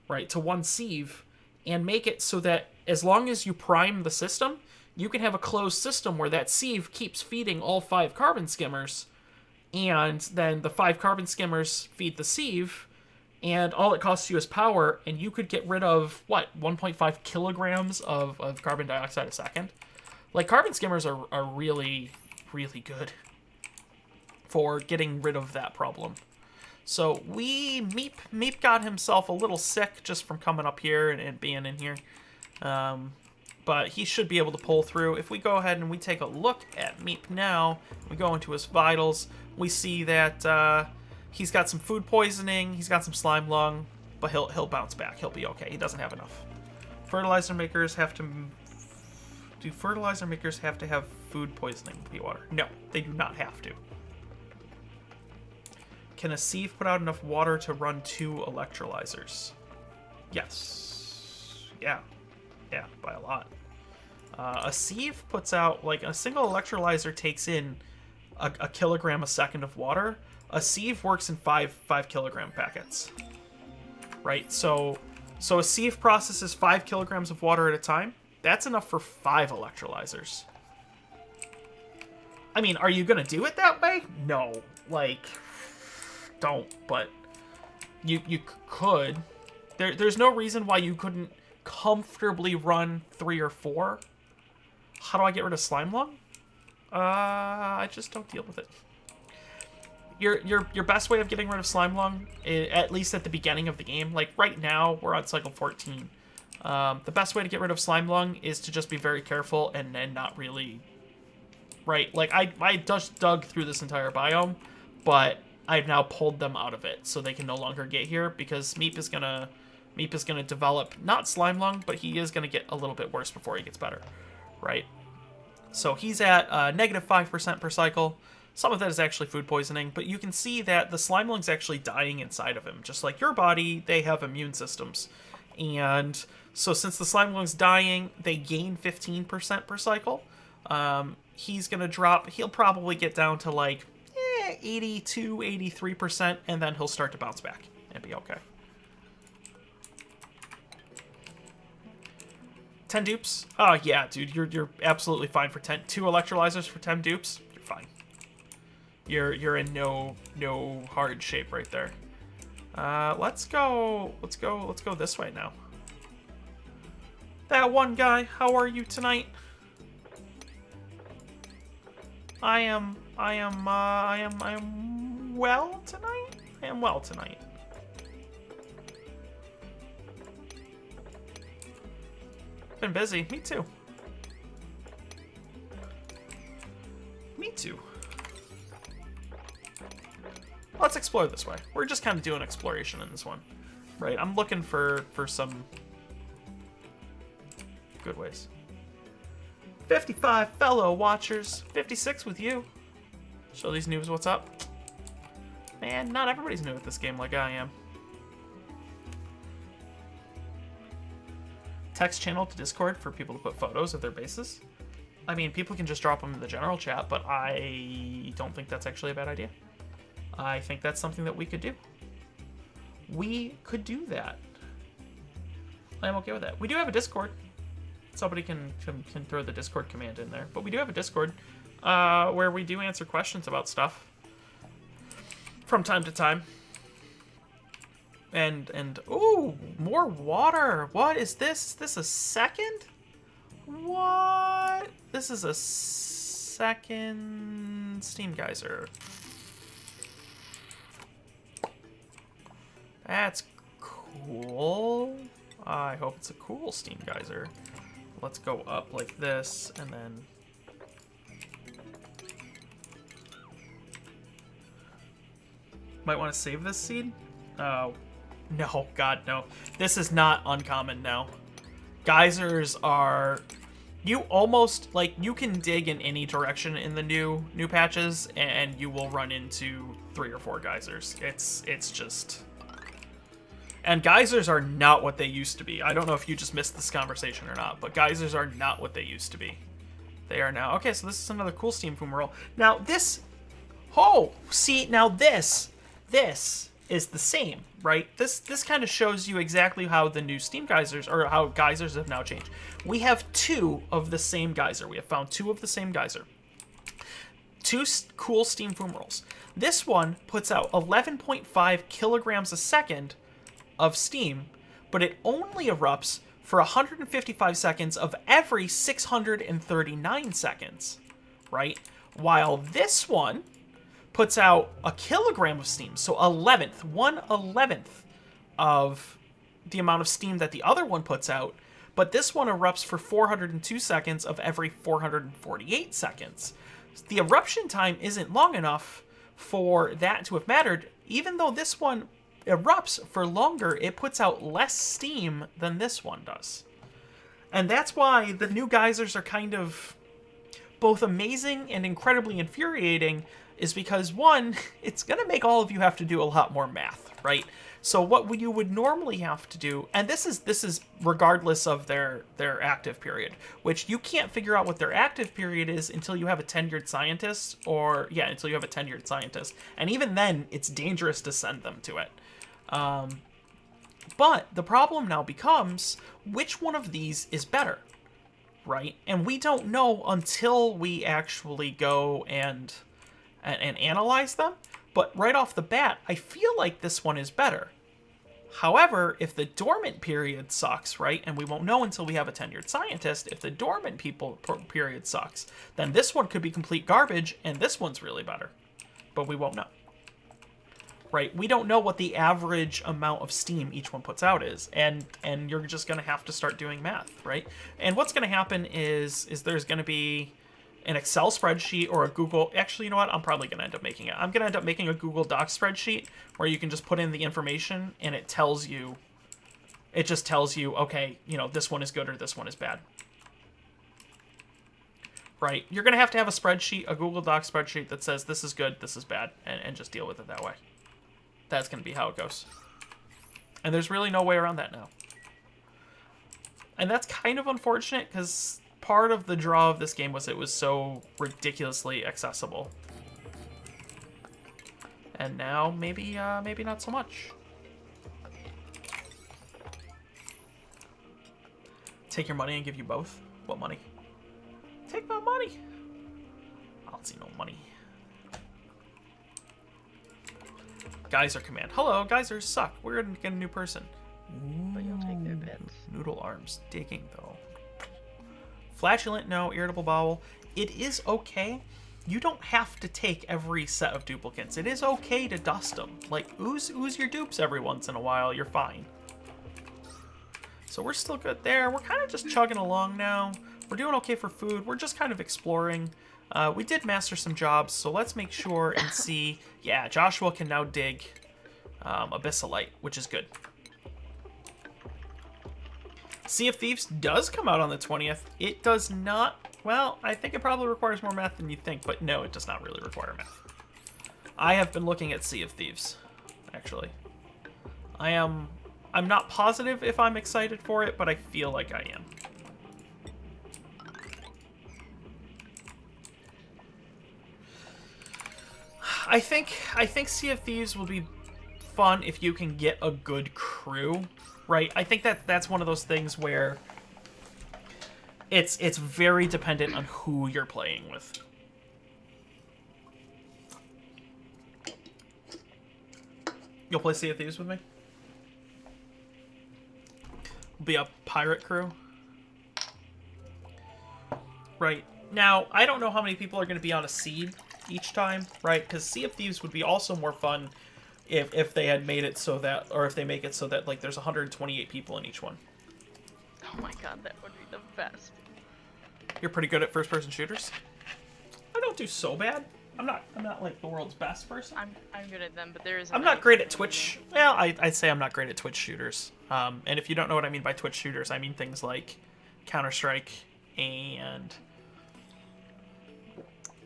right, to 1 sieve, and make it so that as long as you prime the system, you can have a closed system where that sieve keeps feeding all 5 carbon skimmers, and then the 5 carbon skimmers feed the sieve, and all it costs you is power, and you could get rid of, what, 1.5 kilograms of carbon dioxide a second? Like, carbon skimmers are really, really good for getting rid of that problem. So Meep got himself a little sick just from coming up here and being in here. But he should be able to pull through. If we go ahead and we take a look at Meep now, we go into his vitals, we see that he's got some food poisoning, he's got some slime lung, but he'll bounce back. He'll be okay. He doesn't have enough. Fertilizer makers have to... Do fertilizer makers have to have food poisoning pea water? No, they do not have to. Can a sieve put out enough water to run 2 electrolyzers? Yes. Yeah. Yeah, by a lot. A sieve puts out, like, a single electrolyzer takes in a kilogram a second of water, a sieve works in 5 kilogram packets. Right? So a sieve processes 5 kilograms of water at a time. That's enough for 5 electrolyzers. I mean, are you going to do it that way? No. Like, don't, but you could. There's no reason why you couldn't comfortably run 3 or 4. How do I get rid of slime lung? I just don't deal with it. Your best way of getting rid of slime lung, at least at the beginning of the game, like right now we're on cycle 14. The best way to get rid of slime lung is to just be very careful and then not really. Right, like I just dug through this entire biome, but I've now pulled them out of it, so they can no longer get here because Meep is gonna develop not slime lung, but he is gonna get a little bit worse before he gets better, right? So he's at -5% per cycle. Some of that is actually food poisoning, but you can see that the slime lung's actually dying inside of him, just like your body. They have immune systems, and so since the slime lung's dying, they gain 15% per cycle. He's going to drop, he'll probably get down to like 82, 83%, and then he'll start to bounce back and be okay. 10 dupes? Oh, yeah, dude, you're absolutely fine for 10. 2 electrolyzers for 10 dupes? You're fine. You're in no hard shape right there. Let's go this way now. That one guy, how are you tonight? I am well tonight? I am well tonight. Been busy. Me too. Me too. Let's explore this way. We're just kind of doing exploration in this one. Right? I'm looking for some good ways. 55 fellow watchers. 56 with you. Show these noobs what's up. Man, not everybody's new at this game like I am. Text channel to Discord for people to put photos of their bases. I mean, people can just drop them in the general chat, but I don't think that's actually a bad idea. I think that's something that we could do. We could do that. I'm okay with that. We do have a Discord. Somebody can throw the Discord command in there. But we do have a Discord where we do answer questions about stuff from time to time. And ooh, more water. What is this? Is this a second? What? This is a second steam geyser. That's cool. I hope it's a cool steam geyser. Let's go up like this, and then... Might want to save this seed? Oh, no, God, no. This is not uncommon now. Geysers are... You almost, like, you can dig in any direction in the new patches, and you will run into 3 or 4 geysers. It's just... And geysers are not what they used to be. I don't know if you just missed this conversation or not, but geysers are not what they used to be. They are now... Okay, so this is another cool steam fumarole. Now, this... Oh! See, now this is the same, right? This kind of shows you exactly how the new steam geysers, or how geysers have now changed. We have 2 of the same geyser. We have found 2 of the same geyser. 2 cool steam fumaroles. This one puts out 11.5 kilograms a second of steam, but it only erupts for 155 seconds of every 639 seconds, right? While this one puts out a kilogram of steam, so 1/11 of the amount of steam that the other one puts out, but this one erupts for 402 seconds of every 448 seconds. The eruption time isn't long enough for that to have mattered. Even though this one erupts for longer, it puts out less steam than this one does. And that's why the new geysers are kind of both amazing and incredibly infuriating, is because, one, it's going to make all of you have to do a lot more math, right? So what you would normally have to do, and this is regardless of their active period, which you can't figure out what their active period is until you have a tenured scientist, until you have a tenured scientist, and even then, it's dangerous to send them to it. But the problem now becomes, which one of these is better, right? And we don't know until we actually go and analyze them. But right off the bat, I feel like this one is better. However, if the dormant period sucks, right, and we won't know until we have a tenured scientist, if the dormant period sucks, then this one could be complete garbage, and this one's really better. But we won't know. Right? We don't know what the average amount of steam each one puts out is, and you're just going to have to start doing math, right? And what's going to happen is there's going to be an Excel spreadsheet or a Google... Actually, you know what? I'm probably going to end up making it. I'm going to end up making a Google Docs spreadsheet where you can just put in the information and it tells you... It just tells you, okay, this one is good or this one is bad. Right? You're going to have a spreadsheet, a Google Docs spreadsheet that says this is good, this is bad, and just deal with it that way. That's going to be how it goes. And there's really no way around that now. And that's kind of unfortunate because part of the draw of this game was it was so ridiculously accessible. And now maybe not so much. Take your money and give you both? What money? Take my money. I don't see no money. Geyser command. Hello, geysers suck. We're gonna get a new person. But you'll take their bits. Noodle arms. Digging, though. Flatulent, no. Irritable bowel. It is okay. You don't have to take every set of duplicates. It is okay to dust them. Like, ooze your dupes every once in a while. You're fine. So we're still good there. We're kind of just chugging along now. We're doing okay for food. We're just kind of exploring. We did master some jobs, so let's make sure and see. Yeah, Joshua can now dig Abyssalite, which is good. Sea of Thieves does come out on the 20th. It does not... Well, I think it probably requires more math than you think, but no, it does not really require math. I have been looking at Sea of Thieves, actually. I'm not positive if I'm excited for it, but I feel like I am. I think Sea of Thieves will be fun if you can get a good crew, right? I think that's one of those things where it's very dependent on who you're playing with. You'll play Sea of Thieves with me? We'll be a pirate crew. Right. Now, I don't know how many people are going to be on a seed each time, right? Because Sea of Thieves would be also more fun if they had made it so that, or if they make it so that, like, there's 128 people in each one. Oh my god, that would be the best. You're pretty good at first-person shooters? I don't do so bad. I'm not like the world's best person. I'm good at them, but there is. I'm not great at Twitch. Well, I'd say I'm not great at Twitch shooters. And if you don't know what I mean by Twitch shooters, I mean things like Counter-Strike and...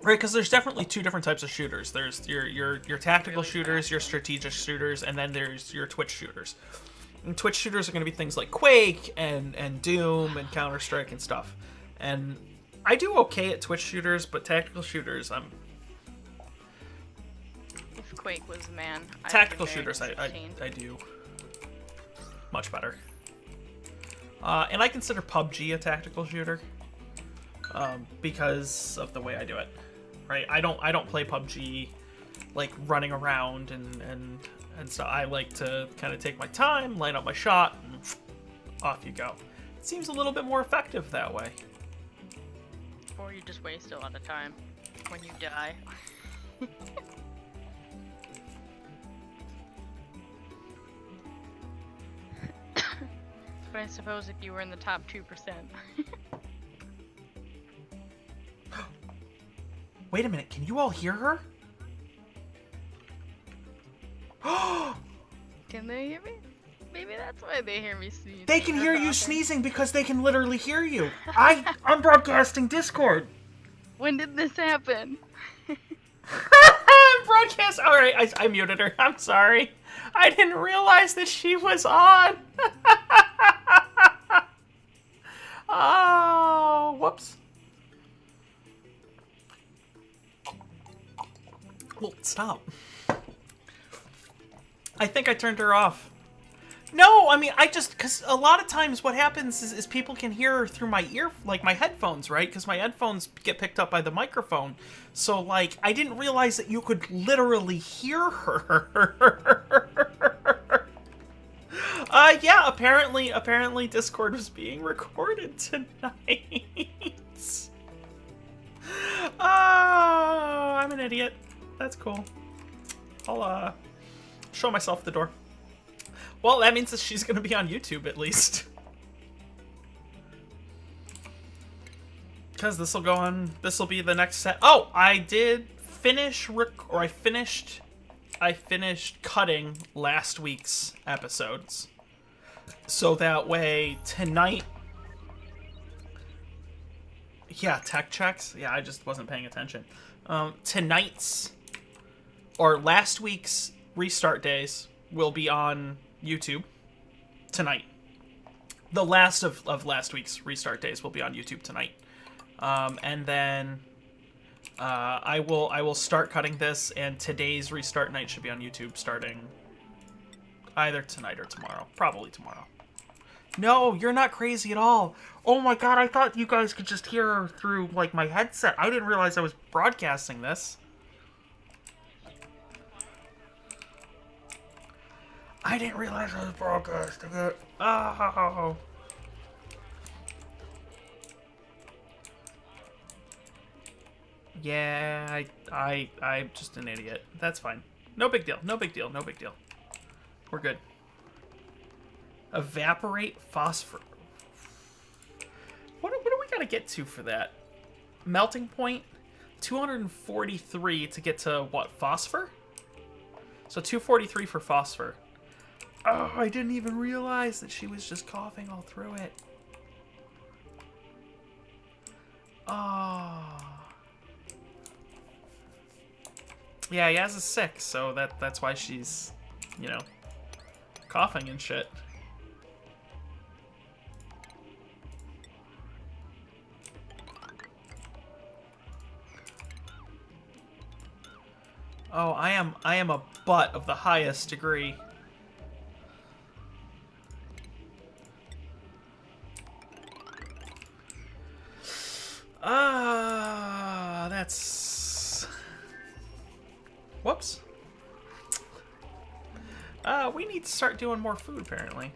Right, because there's definitely two different types of shooters. There's your tactical shooters, your strategic shooters, and then there's your Twitch shooters. And Twitch shooters are going to be things like Quake and Doom and Counter-Strike and stuff. And I do okay at Twitch shooters, but tactical shooters, If Quake was a man, tactical shooters, I do much better. And I consider PUBG a tactical shooter because of the way I do it. Right, I don't play PUBG like running around and stuff. I like to kind of take my time, line up my shot, and off you go. It seems a little bit more effective that way. Or you just waste a lot of time when you die. But I suppose if you were in the top 2%. Wait a minute, can you all hear her? Can they hear me? Maybe that's why they hear me sneeze. They can hear you sneezing because they can literally hear you. I'm broadcasting Discord. When did this happen? Broadcast. All right, I muted her. I'm sorry. I didn't realize that she was on. Oh, whoops. Well, stop. I think I turned her off. No, I mean, because a lot of times what happens is people can hear through my like my headphones, right? Because my headphones get picked up by the microphone. So, like, I didn't realize that you could literally hear her. Yeah, apparently Discord was being recorded tonight. Oh, I'm an idiot. That's cool. I'll, show myself the door. Well, that means that she's going to be on YouTube, at least. Because this will go on... This will be the next set... Oh! I did finish... I finished cutting last week's episodes. So that way, tonight... Yeah, tech checks. Yeah, I just wasn't paying attention. Tonight's... Or last week's restart days will be on YouTube tonight. The last of last week's restart days will be on YouTube tonight. And then I will start cutting this, and today's restart night should be on YouTube starting either tonight or tomorrow. Probably tomorrow. No, you're not crazy at all. Oh my god, I thought you guys could just hear through, like, my headset. I didn't realize I was broadcasting this. I didn't realize I was broadcasting it. Oh. Yeah, I'm just an idiot. That's fine. No big deal. No big deal. No big deal. We're good. Evaporate phosphor. What do we gotta get to for that? Melting point? 243 to get to what? Phosphor? So 243 for phosphor. Oh, I didn't even realize that she was just coughing all through it. Oh. Yeah, Yaz is sick, so that's why she's, you know, coughing and shit. Oh, I am a butt of the highest degree. That's... Whoops. We need to start doing more food, apparently.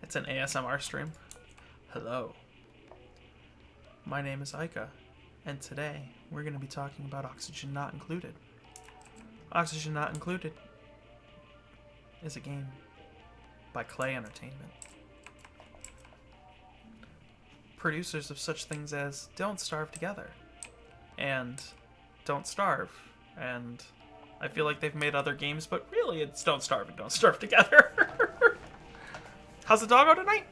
It's an ASMR stream. Hello. My name is Aika, and today we're going to be talking about Oxygen Not Included. Oxygen Not Included is a game by Clay Entertainment. Producers of such things as Don't Starve Together and Don't Starve, and I feel like they've made other games, but really it's Don't Starve and Don't Starve Together. How's the doggo tonight?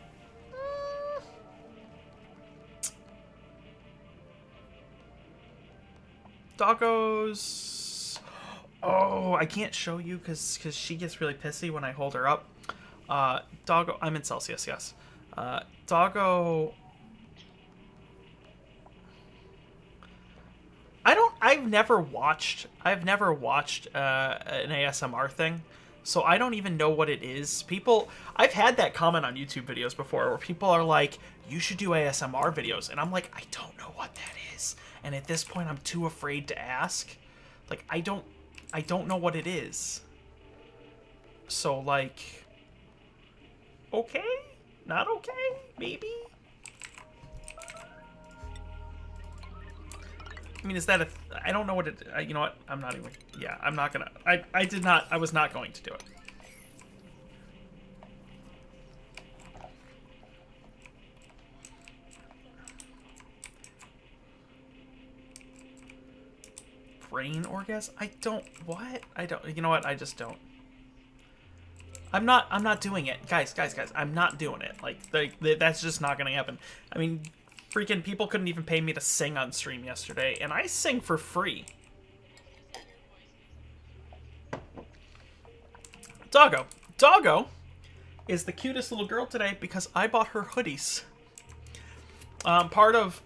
Doggo's... Oh, I can't show you because she gets really pissy when I hold her up. Doggo... I'm in Celsius, yes. Doggo... I've never watched an ASMR thing, so I don't even know what it is. I've had that comment on YouTube videos before where people are like, you should do ASMR videos, and I'm like, I don't know what that is. And at this point, I'm too afraid to ask. Like, I don't know what it is. So, like, okay? Not okay? Maybe? I mean, is that I don't know what it... you know what? I'm not even... Yeah, I'm not gonna... I was not going to do it. Brain orgasm? I don't... What? I don't... You know what? I just don't. I'm not doing it. Guys. I'm not doing it. Like, that's just not gonna happen. I mean... Freaking people couldn't even pay me to sing on stream yesterday, and I sing for free. Doggo. Doggo is the cutest little girl today because I bought her hoodies. Part of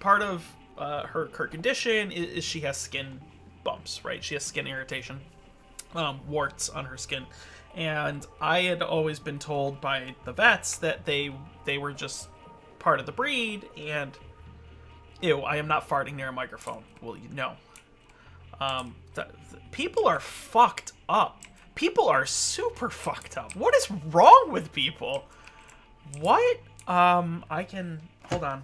her condition is she has skin bumps, right? She has skin irritation, warts on her skin, and I had always been told by the vets that they were just part of the breed. And ew, I am not farting near a microphone. Well, you know, people are fucked up. People are super fucked up. What is wrong with people? What? I can hold on.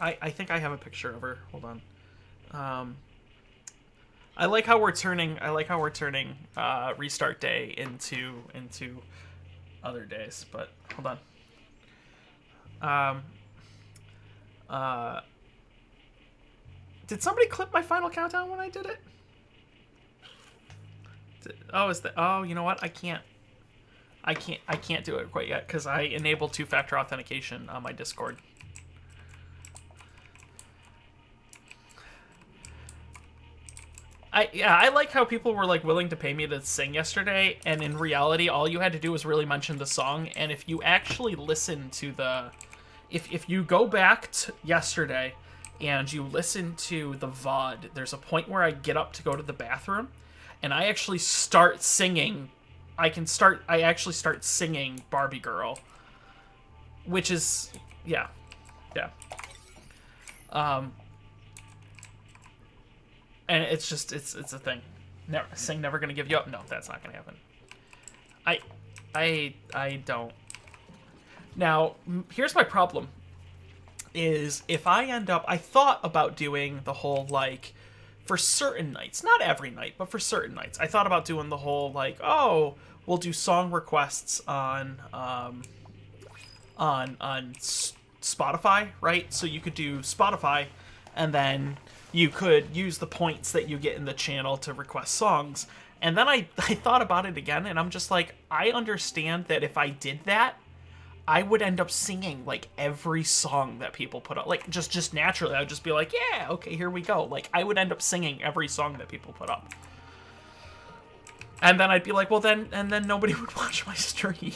I think I have a picture of her. Hold on. I like how we're turning restart day into other days, but hold on. Did somebody clip my final countdown when I did it? Oh, you know what? I can't do it quite yet because I enabled two-factor authentication on my Discord. I like how people were like willing to pay me to sing yesterday, and in reality, all you had to do was really mention the song. And if you actually listen to the, if you go back to yesterday and you listen to the VOD, there's a point where I get up to go to the bathroom, and I actually start singing. I actually start singing Barbie Girl, which is yeah. And it's just it's a thing. Never gonna give you up. No, that's not gonna happen. I don't. Now, here's my problem. Is if I end up, I thought about doing the whole like, for certain nights, not every night, but for certain nights, I thought about doing the whole like, oh, we'll do song requests on Spotify, right? So you could do Spotify, and then you could use the points that you get in the channel to request songs. And then I thought about it again, and I'm just like, I understand that if I did that, I would end up singing like every song that people put up. Like just naturally, I would just be like, yeah, okay, here we go. Like I would end up singing every song that people put up. And then I'd be like, well then nobody would watch my stream.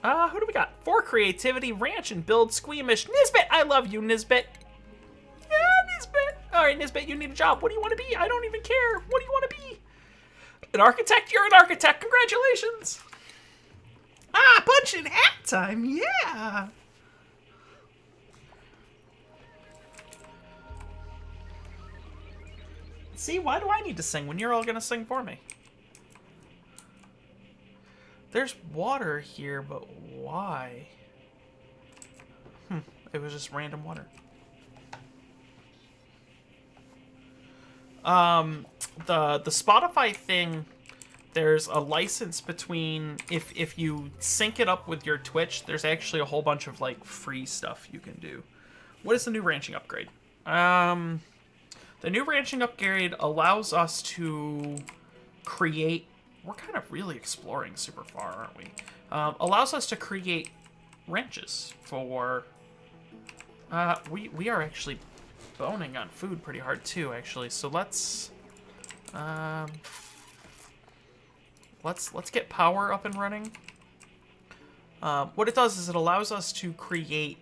Who do we got? For creativity, ranch and build, squeamish. Nisbet, I love you, Nisbet. Yeah, Nisbet. All right, Nisbet, you need a job. What do you want to be? I don't even care. What do you want to be? An architect? You're an architect. Congratulations. Punch and hat time. Yeah. See, why do I need to sing when you're all going to sing for me? There's water here, but why? It was just random water. The Spotify thing, there's a license between, if you sync it up with your Twitch, there's actually a whole bunch of like free stuff you can do. What is the new ranching upgrade? The new ranching upgrade allows us to create, we're kind of really exploring super far, aren't we? Allows us to create ranches for, we are actually boning on food pretty hard too, actually. So let's get power up and running. What it does is it allows us to create.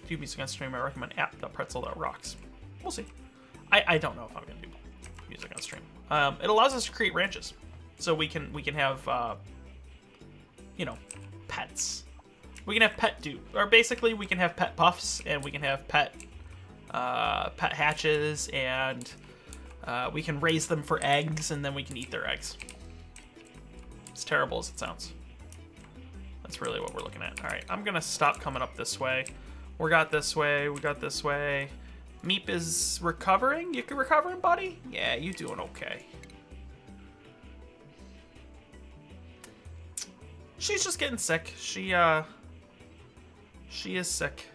Do music on stream. I recommend app.pretzel.rocks. We'll see. I don't know if I'm gonna do music on stream. It allows us to create ranches, so we can have you know, pets. We can have pet or basically we can have pet puffs, and we can have pet hatches, and we can raise them for eggs, and then we can eat their eggs. As terrible as it sounds, that's really what we're looking at. All right, I'm gonna stop coming up this way. We got this way. Meep is recovering. You recovering, buddy? Yeah, you doing okay. She's just getting sick. She is sick.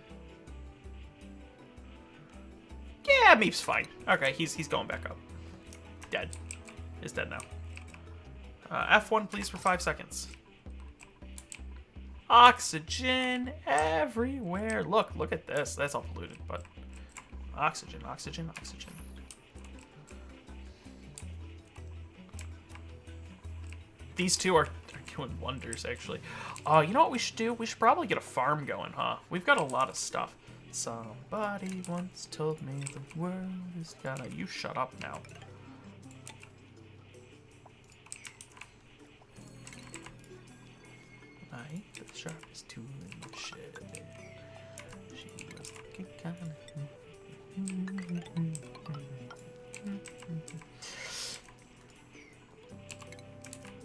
Yeah, Meep's fine. Okay, he's going back up. Dead. He's dead now. F1, please, for 5 seconds. Oxygen everywhere. Look at this. That's all polluted, but oxygen. these two are doing wonders, actually. You know what we should do? We should probably get a farm going, huh? We've got a lot of stuff. Somebody once told me the world is gonna... You shut up now. I hate the sharpest tool in the shed. She was looking kind of...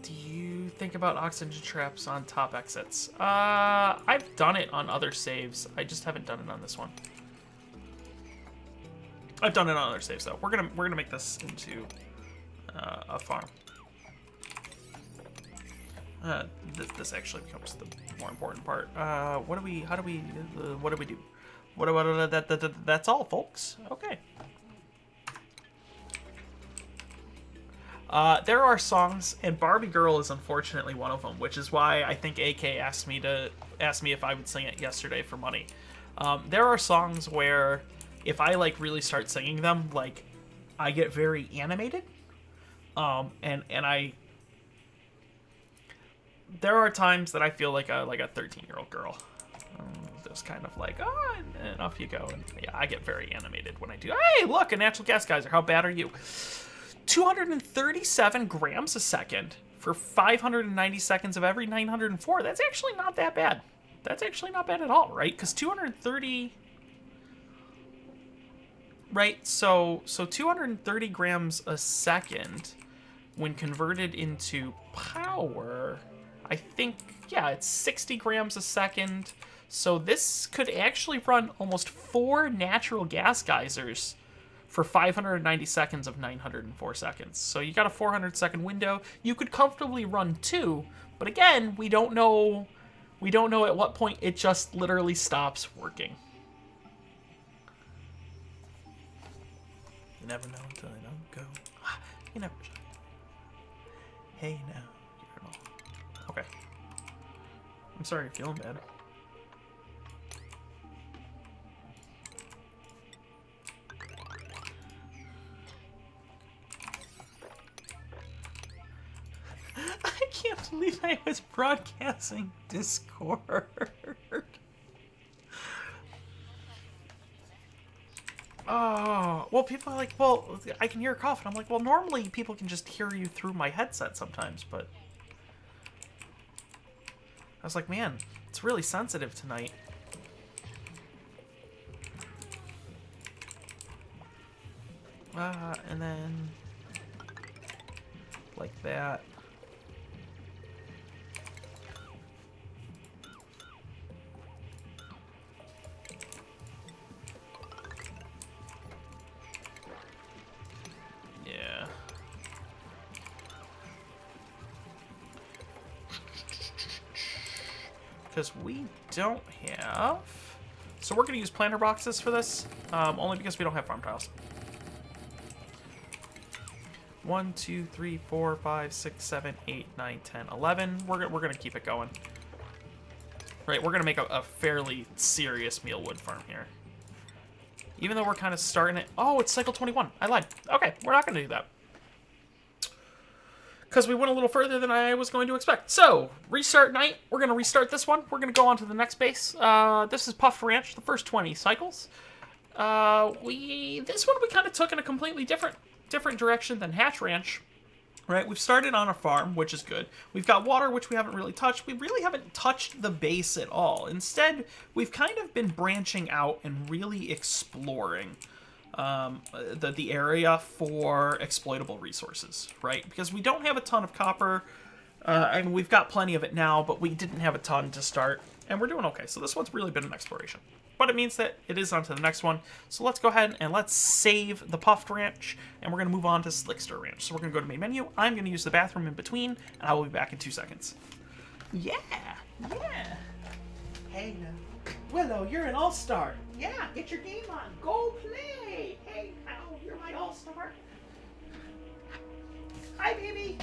Do you think about oxygen traps on top exits? I've done it on other saves. I just haven't done it on this one. I've done it on other saves though. We're gonna make this into a farm. This actually becomes the more important part. What do we do? That's all, folks. Okay. There are songs, and Barbie Girl is unfortunately one of them, which is why I think AK asked me if I would sing it yesterday for money. There are songs where if I like really start singing them, like I get very animated. And there are times that I feel like a 13-year-old girl. Just kind of like, oh, and off you go. And yeah, I get very animated when I do. Hey, look, a natural gas geyser. How bad are you? 237 grams a second for 590 seconds of every 904. That's actually not that bad. That's actually not bad at all, right? Because 230... Right, so 230 grams a second, when converted into power, I think, yeah, it's 60 grams a second. So this could actually run almost 4 natural gas geysers for 590 seconds of 904 seconds. So you got a 400-second window. You could comfortably run 2, but again, we don't know at what point it just literally stops working. You never know until they don't go. You never know. Hey, now, you're all... Okay. I'm sorry you're feeling bad. I can't believe I was broadcasting Discord. Oh, well, people are like, well, I can hear a cough. And I'm like, well, normally people can just hear you through my headset sometimes, but... I was like, man, it's really sensitive tonight. And then... like that. Yeah. Because we don't have... So we're going to use planter boxes for this, only because we don't have farm tiles. 1, 2, 3, 4, 5, 6, 7, 8, 9, 10, 11. We're gonna keep it going. Right, we're gonna make a fairly serious mealwood farm here. Even though we're kind of starting it. Oh, it's cycle 21. I lied. Okay, we're not gonna do that. Because we went a little further than I was going to expect. So, restart night. We're gonna restart this one. We're gonna go on to the next base. This is Puft Ranch, the first 20 cycles. This one we kind of took in a completely different direction than Hatch Ranch, right? We've started on a farm, which is good. We've got water, which we haven't really touched. We really haven't touched the base at all. Instead, we've kind of been branching out and really exploring the area for exploitable resources, right? Because we don't have a ton of copper. I mean, we've got plenty of it now, but we didn't have a ton to start, and we're doing okay. So this one's really been an exploration. But it means that it is on to the next one. So let's go ahead and let's save the Puft Ranch, and we're going to move on to Slickster Ranch. So we're going to go to main menu. I'm going to use the bathroom in between, and I will be back in 2 seconds. Yeah, yeah. Hey, now. Willow, you're an all-star. Yeah, get your game on. Go play. Hey, now, you're my all-star. Hi, baby.